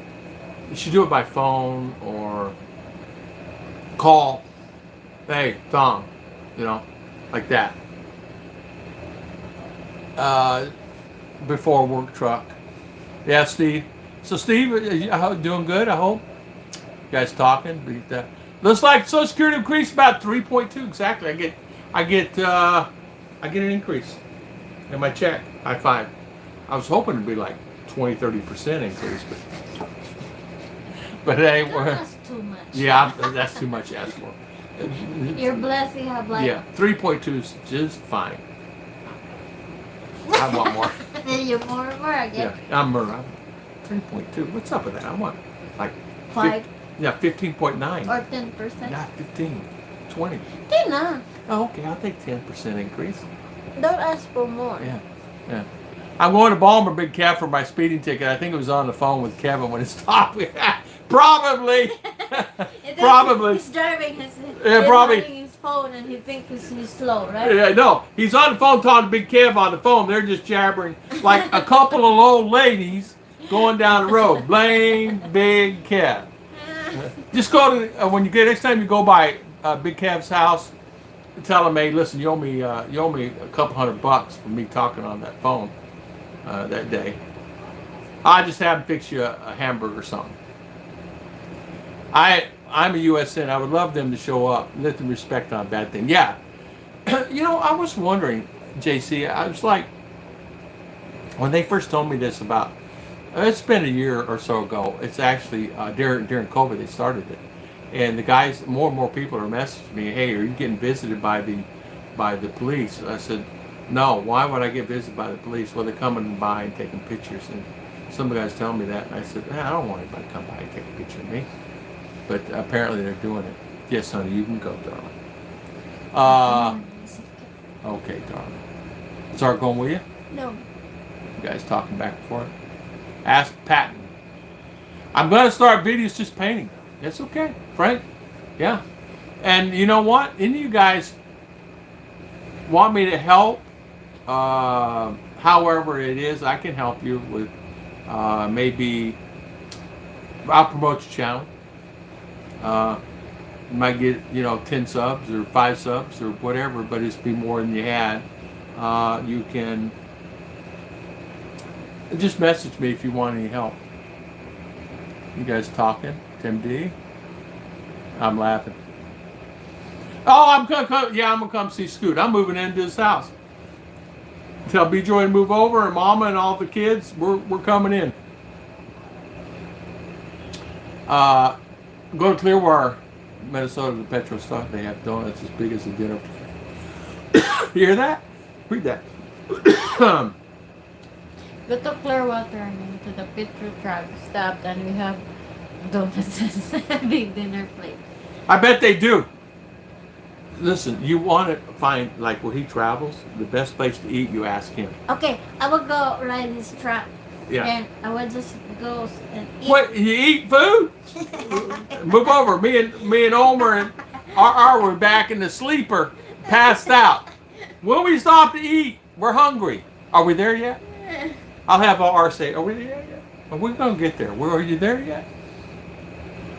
you should do it by phone or call. Hey, Tom, like that. Before work truck. Yeah, Steve. So Steve, doing good, I hope. You guys talking? Looks like Social Security increased about 3.2 exactly. I get an increase in my check. High five. I was hoping it'd be like 20-30% increase, but hey, That's too much. Yeah, that's too much to ask for. You're blessed you have like 3.2 is just fine. I want more. You more again. Yeah, I'm 3.2. What's up with that? I want like 5. Yeah, 15.9. Or 10%? Yeah, 15, 20. 10 na. Oh, okay, I'll take 10% increase. Don't ask for more. Yeah, yeah. I'm going to Balmer Big Kev for my speeding ticket. I think it was on the phone with Kevin when it stopped. Probably. Probably. He's driving his, probably. holding his phone and he thinks he's slow, right? Yeah, no, he's on the phone talking to Big Kev on the phone. They're just jabbering like a couple of old ladies going down the road. Blame Big Kev. Just go to when you get next time you go by Big Kev's house. Tell him, hey, listen, you owe me a couple $100 for me talking on that phone that day. I just have him fix you a hamburger or something. I'm a U.S. citizen. I would love them to show up. Let them respect on a bad thing. Yeah. I was wondering, JC, I was like, when they first told me this about, it's been a year or so ago. It's actually during COVID they started it. And the guys, more and more people are messaging me, hey, are you getting visited by the police? I said, no, why would I get visited by the police? Well, they're coming by and taking pictures. And some of the guys telling me that. And I said, I don't want anybody to come by and take a picture of me. But apparently they're doing it. Yes, honey, you can go, darling. Okay, darling. Start going with you? No. You guys talking back and forth? Ask Patton. I'm going to start videos just painting. That's okay, Frank. Yeah. And you know what? Any of you guys want me to help, however it is, I can help you with maybe I'll promote your channel. You might get 10 subs or 5 subs or whatever, but it's be more than you had. You can just message me if you want any help. You guys talking? Tim D? I'm laughing. Oh, I'm gonna come see Scoot. I'm moving into his house. Tell B-Joy to move over, and Mama and all the kids. We're coming in. Go to Clearwater, Minnesota, the Petro Stock. They have donuts as big as a dinner. You hear that? Read that. Go to Clearwater and to the Petro truck stop, and we have donuts as a big dinner plate. I bet they do. Listen, you want to find, like, where he travels, the best place to eat, you ask him. Okay, I will go ride his truck. Yeah. And I will just go and eat. What, you eat food? Move over. Me and Omer and R were back in the sleeper, passed out. When we stop to eat, we're hungry. Are we there yet? I'll have R say, are we there yet? Are we going to get there? Are you there yet?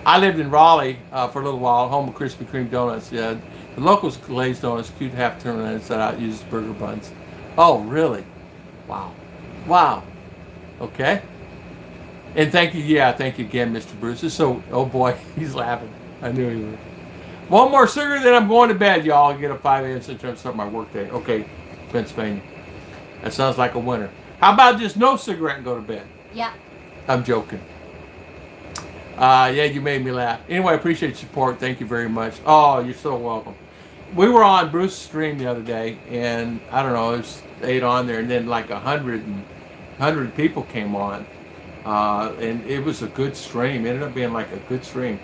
I lived in Raleigh for a little while, home of Krispy Kreme donuts. Yeah, the locals glazed donuts, cute half turn and set out, uses burger buns. Oh, really? Wow. Wow. Okay. And thank you again, Mr. Bruce. So, oh boy, he's laughing. I knew he would. One more cigarette, then I'm going to bed, y'all. I'll get up 5 a.m. to start my work day. Okay, Pennsylvania. That sounds like a winner. How about just no cigarette and go to bed? Yeah. I'm joking. Yeah, you made me laugh. Anyway, I appreciate your support. Thank you very much. Oh, you're so welcome. We were on Bruce's stream the other day, and I don't know, it was 8 on there, and then like 100 people came on. And it was a good stream. It ended up being like a good stream.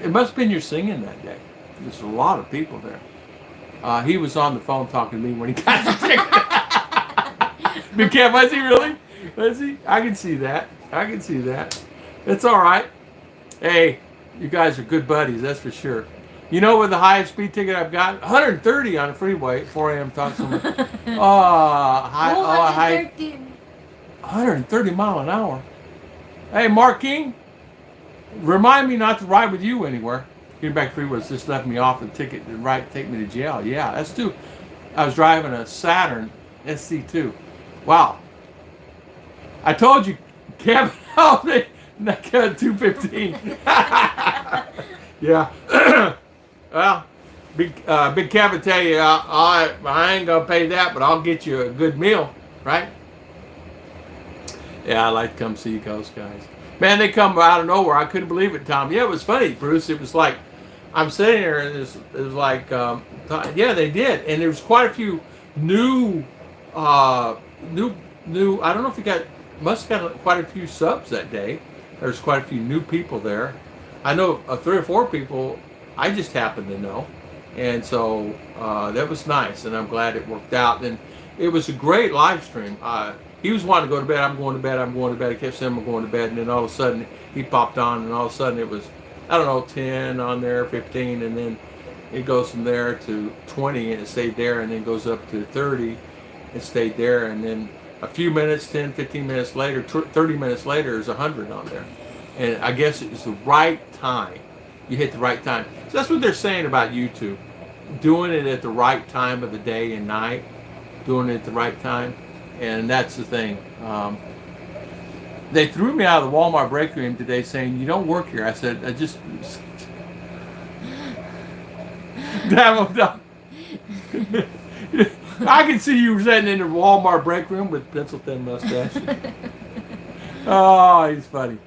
It must have been your singing that day. There's a lot of people there. He was on the phone talking to me when he got the ticket. Big Kev, was he really? Was he? I can see that. It's all right. Hey, you guys are good buddies, that's for sure. You know what the highest speed ticket I've got? 130 on the freeway, 4 a.m. talking to someone. 130 mile an hour. Hey, Mark King, remind me not to ride with you anywhere. Getting back freeways just left me off the ticket to take me to jail. Yeah, that's too. I was driving a Saturn SC2. Wow. I told you, Kevin, that 215. Yeah. Well, Big Kevin tell you, I ain't gonna pay that, but I'll get you a good meal, right? Yeah, I like to come see you Coast guys. Man, they come out of nowhere. I couldn't believe it, Tom. Yeah, it was funny, Bruce. It was like, I'm sitting there and it was like, yeah, they did. And there was quite a few new, I don't know if you must have got quite a few subs that day. There's quite a few new people there. I know 3 or 4 people I just happened to know. And so that was nice, and I'm glad it worked out. And it was a great live stream. He was wanting to go to bed. I'm going to bed. I'm going to bed. I kept saying I'm going to bed, and then all of a sudden he popped on, and all of a sudden it was, I don't know, 10 on there, 15, and then it goes from there to 20, and it stayed there, and then goes up to 30, and stayed there, and then a few minutes, 10, 15 minutes later, 30 minutes later, there's 100 on there. And I guess it was the right time. You hit the right time. So that's what they're saying about YouTube. Doing it at the right time of the day and night. Doing it at the right time. And that's the thing. They threw me out of the Walmart break room today saying, you don't work here. I said, I just... I can see you sitting in the Walmart break room with pencil thin mustache. Oh, he's funny.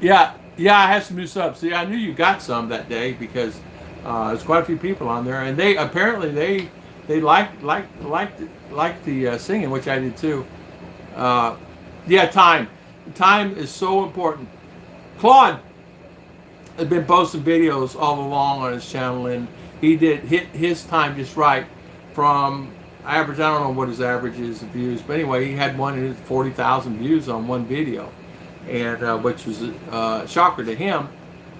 Yeah, I had some new subs. See, I knew you got some that day because there's quite a few people on there, and they apparently they liked the singing, which I did too. Yeah, time is so important. Claude has been posting videos all along on his channel, and he did hit his time just right. From average, I don't know what his average is of views, but anyway, he had 40,000 views on one video, and which was a shocker to him.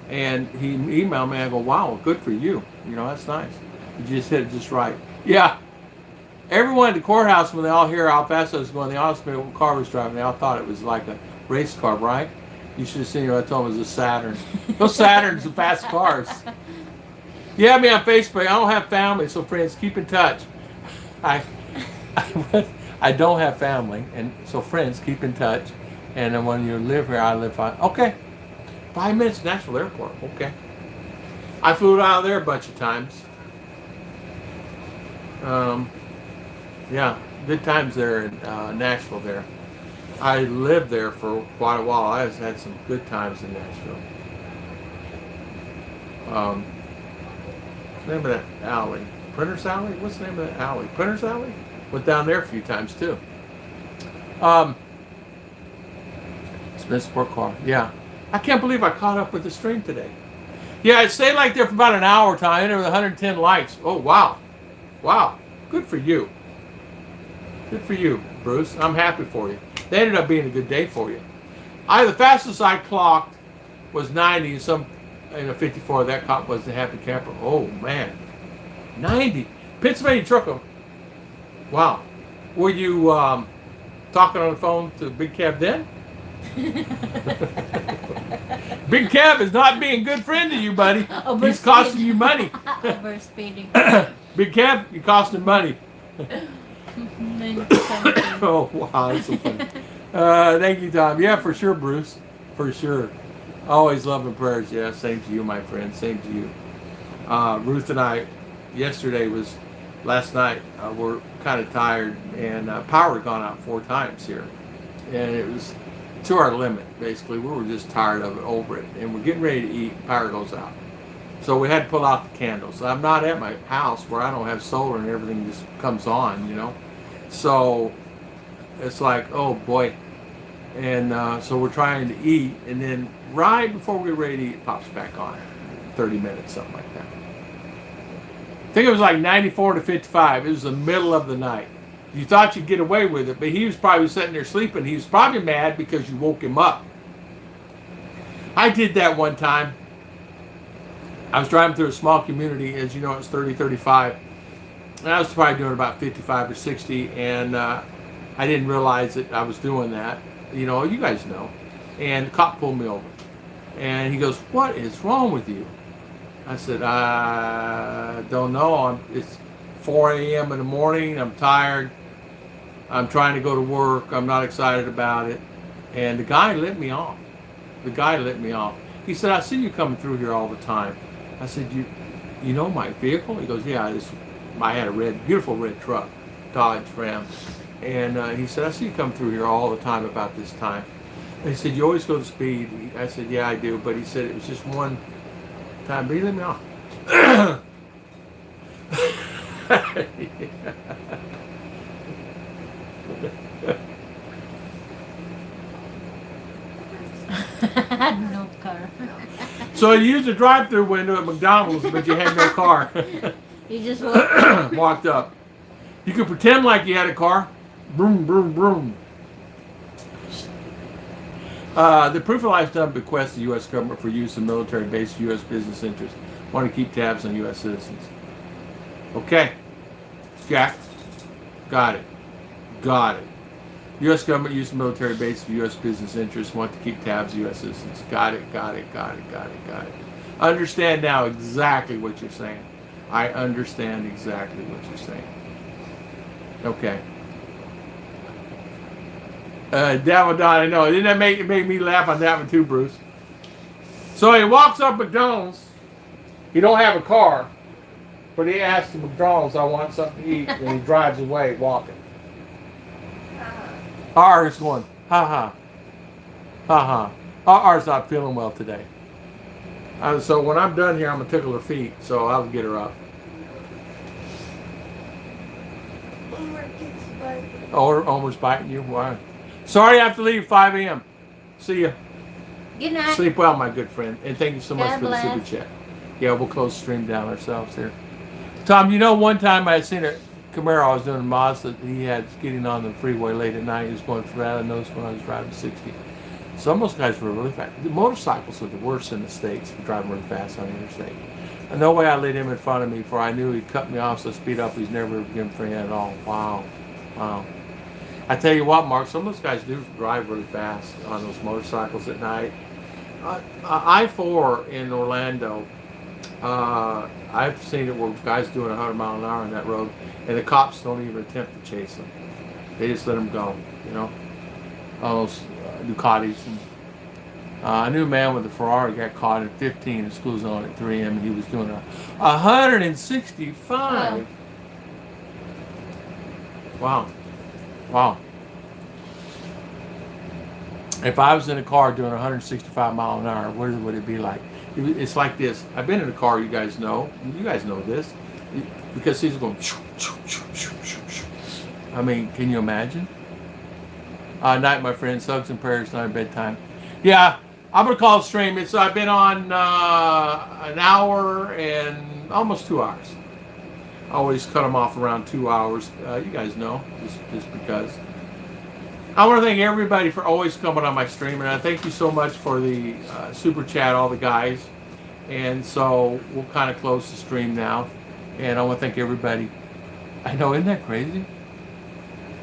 And he emailed me. I go, wow, good for you. You know, that's nice. You just hit it just right. Yeah. Everyone at the courthouse, when they all hear how fast I was going, they all asked me what car I was driving. They all thought it was like a race car, right? You should have seen what I told them it was a Saturn. Those Saturns are fast cars. You have me on Facebook. I don't have family, so friends, keep in touch. I don't have family, and so friends, keep in touch. And then when you live here, I live on. Okay, 5 minutes Nashville Airport. Okay, I flew out of there a bunch of times. Yeah, good times there in Nashville. There, I lived there for quite a while. I had some good times in Nashville. What's the name of that alley? Printer's Alley? What's the name of that alley? Printer's Alley? Went down there a few times too. Smith Sport Car. Yeah. I can't believe I caught up with the stream today. Yeah, it stayed like there for about an hour time. There was 110 likes. Oh, wow. Wow. Good for you. Good for you, Bruce. I'm happy for you. They ended up being a good day for you. The fastest I clocked was 90 and some 54. That cop was the happy camper. Oh, man. 90. Pennsylvania trucker. Wow. Were you talking on the phone to Big Cab then? Big Cab is not being a good friend to you, buddy. He's costing you money. Overspeeding. Big Cab, you're costing money. Oh, wow. That's so funny. Thank you, Tom. Yeah, for sure, Bruce. For sure. Always love and prayers. Yeah, same to you, my friend. Same to you. Ruth and I, last night, we're kind of tired, and power had gone out 4 times here. And it was to our limit, basically. We were just tired of it, over it. And we're getting ready to eat, power goes out. So we had to pull out the candles. I'm not at my house where I don't have solar and everything just comes on, you know. So it's like, oh boy. And so we're trying to eat, and then right before we get ready to eat, it pops back on. 30 minutes, something like that. I think it was like 94 to 55. It was the middle of the night. You thought you'd get away with it, but he was probably sitting there sleeping. He was probably mad because you woke him up. I did that one time. I was driving through a small community. As you know, it's 30, 35. And I was probably doing about 55 or 60, and I didn't realize that I was doing that. You know, you guys know. And the cop pulled me over. And he goes, "What is wrong with you?" I said, "I don't know. It's 4 a.m. in the morning. I'm tired. I'm trying to go to work. I'm not excited about it." And the guy let me off. He said, "I see you coming through here all the time." I said, you know my vehicle?" He goes, "Yeah, I had a beautiful red truck, Dodge Ram." And he said, "I see you come through here all the time about this time." And he said, "You always go to speed." I said, "Yeah, I do." But he said, "It was just one time." But he let me off. No car. So you used the drive-through window at McDonald's, but you had no car. You just walk. Walked up. You could pretend like you had a car. Broom, broom, broom. The proof of life done bequests the U.S. government for use in military-based U.S. business interests. Want to keep tabs on U.S. citizens. Okay. Jack. Got it. Got it. U.S. government use military base for U.S. business interests. Want to keep tabs on U.S. citizens. Got it. Got it. Got it. Got it. Got it. Understand now exactly what you're saying. I understand exactly what you're saying. Okay. That one, Don, I know. Didn't that make me laugh on that one too, Bruce? So he walks up McDonald's. He don't have a car, but he asks the McDonald's, "I want something to eat," and he drives away walking. R's going, ha ha, ha ha. R's not feeling well today. So when I'm done here, I'm gonna tickle her feet, so I'll get her up. Oh, Homer's biting you. Why? Sorry, I have to leave 5 a.m. See ya. Good night. Sleep well, my good friend, and thank you so much God for the bless. super chat. Yeah, we'll close the stream down ourselves here. Tom, you know, one time I had seen a Camaro I was doing in Mazda. He had getting on the freeway late at night. He was going for that. I noticed when I was driving 60. Some of those guys were really fast. The motorcycles are the worst in the States for driving really fast on the interstate. And no way I let him in front of me, for I knew he'd cut me off, so speed up. He's never given for at all. Wow. Wow. I tell you what, Mark, some of those guys do drive really fast on those motorcycles at night. I-4 in Orlando, I've seen it where guys doing 100 miles an hour on that road, and the cops don't even attempt to chase them. They just let them go, you know. All those Ducatis. And, I knew a man with a Ferrari got caught at 15 in school zone at 3 a.m. and he was doing 165. Wow. Wow. If I was in a car doing 165 miles an hour, what would it be like? It's like this. I've been in a car, you guys know. You guys know this. Because he's going... I mean, can you imagine? Night, my friends. Hugs and prayers, not bedtime. Yeah, I'm going to call it stream. I've been on an hour and almost 2 hours. I always cut them off around 2 hours. You guys know, just because. I want to thank everybody for always coming on my stream, and I thank you so much for the super chat, all the guys. And so we'll kind of close the stream now. And I want to thank everybody. I know, isn't that crazy?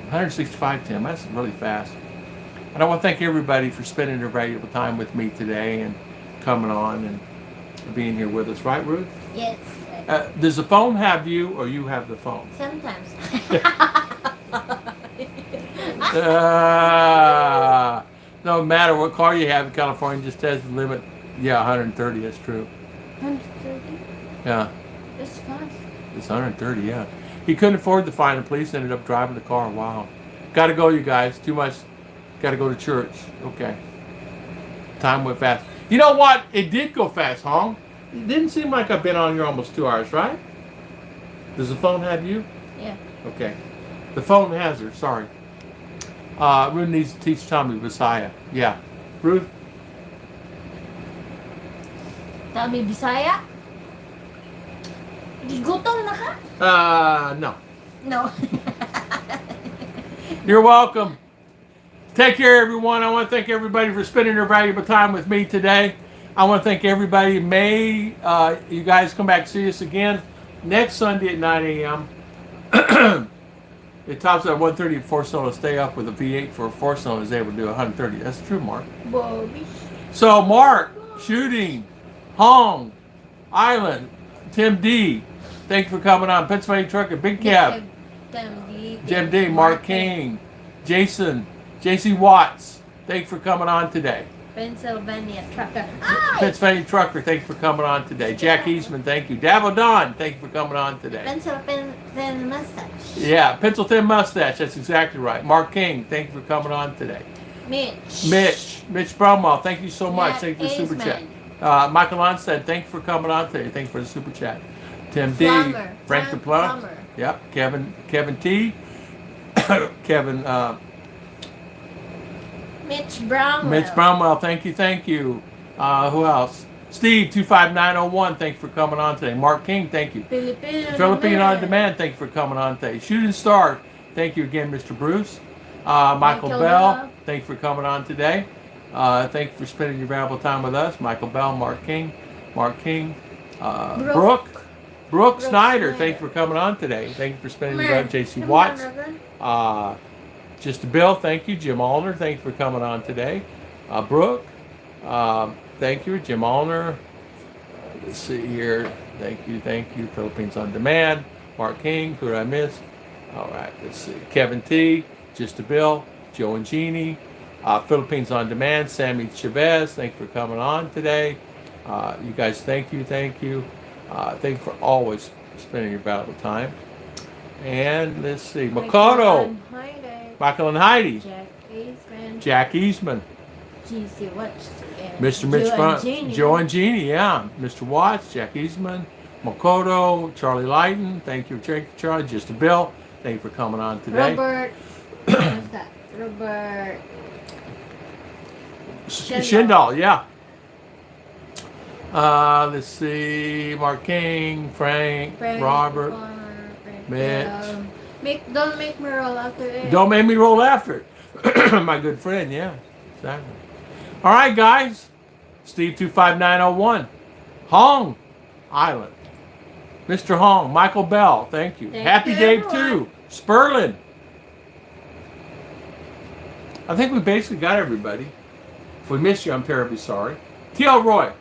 165, Tim, that's really fast. And I want to thank everybody for spending their valuable time with me today and coming on and being here with us. Right, Ruth? Yes. Does the phone have you, or you have the phone? Sometimes. No matter what car you have in California, just has the limit. Yeah, 130, that's true. 130? Yeah. That's fast. It's 130, yeah. He couldn't afford the fine. The police ended up driving the car. Wow. Got to go, you guys. Too much. Got to go to church. Okay. Time went fast. You know what? It did go fast, huh? It didn't seem like I've been on here almost 2 hours, right? Does the phone have you? Yeah. Okay. The phone has her. Sorry. Ruth needs to teach Tommy Bisaya. Yeah. Ruth? Tommy Bisaya? Gigutom na ka? No. No. You're welcome. Take care, everyone. I want to thank everybody for spending their valuable time with me today. I want to thank everybody. May you guys come back and see us again next Sunday at 9 a.m. It tops at 130 at 4-cylinder. Stay up with a V8 for a 4-cylinder is able to do 130. That's true, Mark. Bobby. So, Mark, Shooting, Hong, Island, Tim D, thank you for coming on. Pennsylvania Trucker, Big Cab, Jim D, Mark King, Jason, JC Watts, thank you for coming on today. Pennsylvania Trucker. Pennsylvania Trucker, thank you for coming on today. Jack Eastman, thank you. Davo Don, thank you for coming on today. Pencil thin mustache. Yeah, pencil thin mustache, that's exactly right. Mark King, thank you for coming on today. Mitch Bromwell, thank you so much. Thank you for the super chat. Michael Onstead, thank you for coming on today. Thank you for the super chat. Tim D, Frank the Plumber. Yep, Kevin T, Kevin Mitch Bromwell. Mitch Bromwell, thank you. Who else? Steve 25901, thank you for coming on today. Mark King, thank you. Philippine on Demand, thank you for coming on today. Shooting Star, thank you again, Mr. Bruce. Michael Bell, thank you for coming on today. Thank you for spending your valuable time with us. Michael Bell, Mark King. Brooke Snyder, thank you for coming on today. Thank you for spending your time. JC Watts. Just a Bill, thank you. Jim Allner, thank you for coming on today. Brooke, thank you. Jim Allner. Let's see here. Thank you. Philippines on Demand. Mark King, who did I miss? All right, let's see. Kevin T, Just a Bill, Joe and Jeannie. Philippines on Demand, Sammy Chavez, thank you for coming on today. You guys, thank you. Thank you for always spending your valuable time. And let's see, Makoto, Michael and Heidi, Jack Eastman, GC Watts, Mr. Mitch, Joe and Jeannie, yeah, Mr. Watts, Jack Eastman, Makoto, Charlie Lighton, thank you, Charlie, Just a Bill, thank you for coming on today. Robert, what's that? Robert Shindall, yeah. Let's see, Mark King, Frank Robert, Mitch. Don't make me roll after it. Don't make me roll after it. My good friend, yeah, exactly. All right, guys. Steve 25901, Hong Island, Mr. Hong, Michael Bell, thank you. Happy Dave 2, Sperlin. I think we basically got everybody. If we missed you, I'm terribly sorry. T.L. Roy,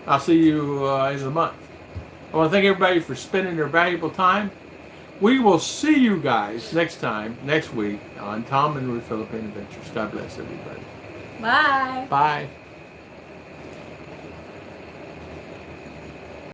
I'll see you end of the month. I want to thank everybody for spending their valuable time. We will see you guys next week on Tom and Ruth Philippine Adventures. God bless everybody. Bye. Bye.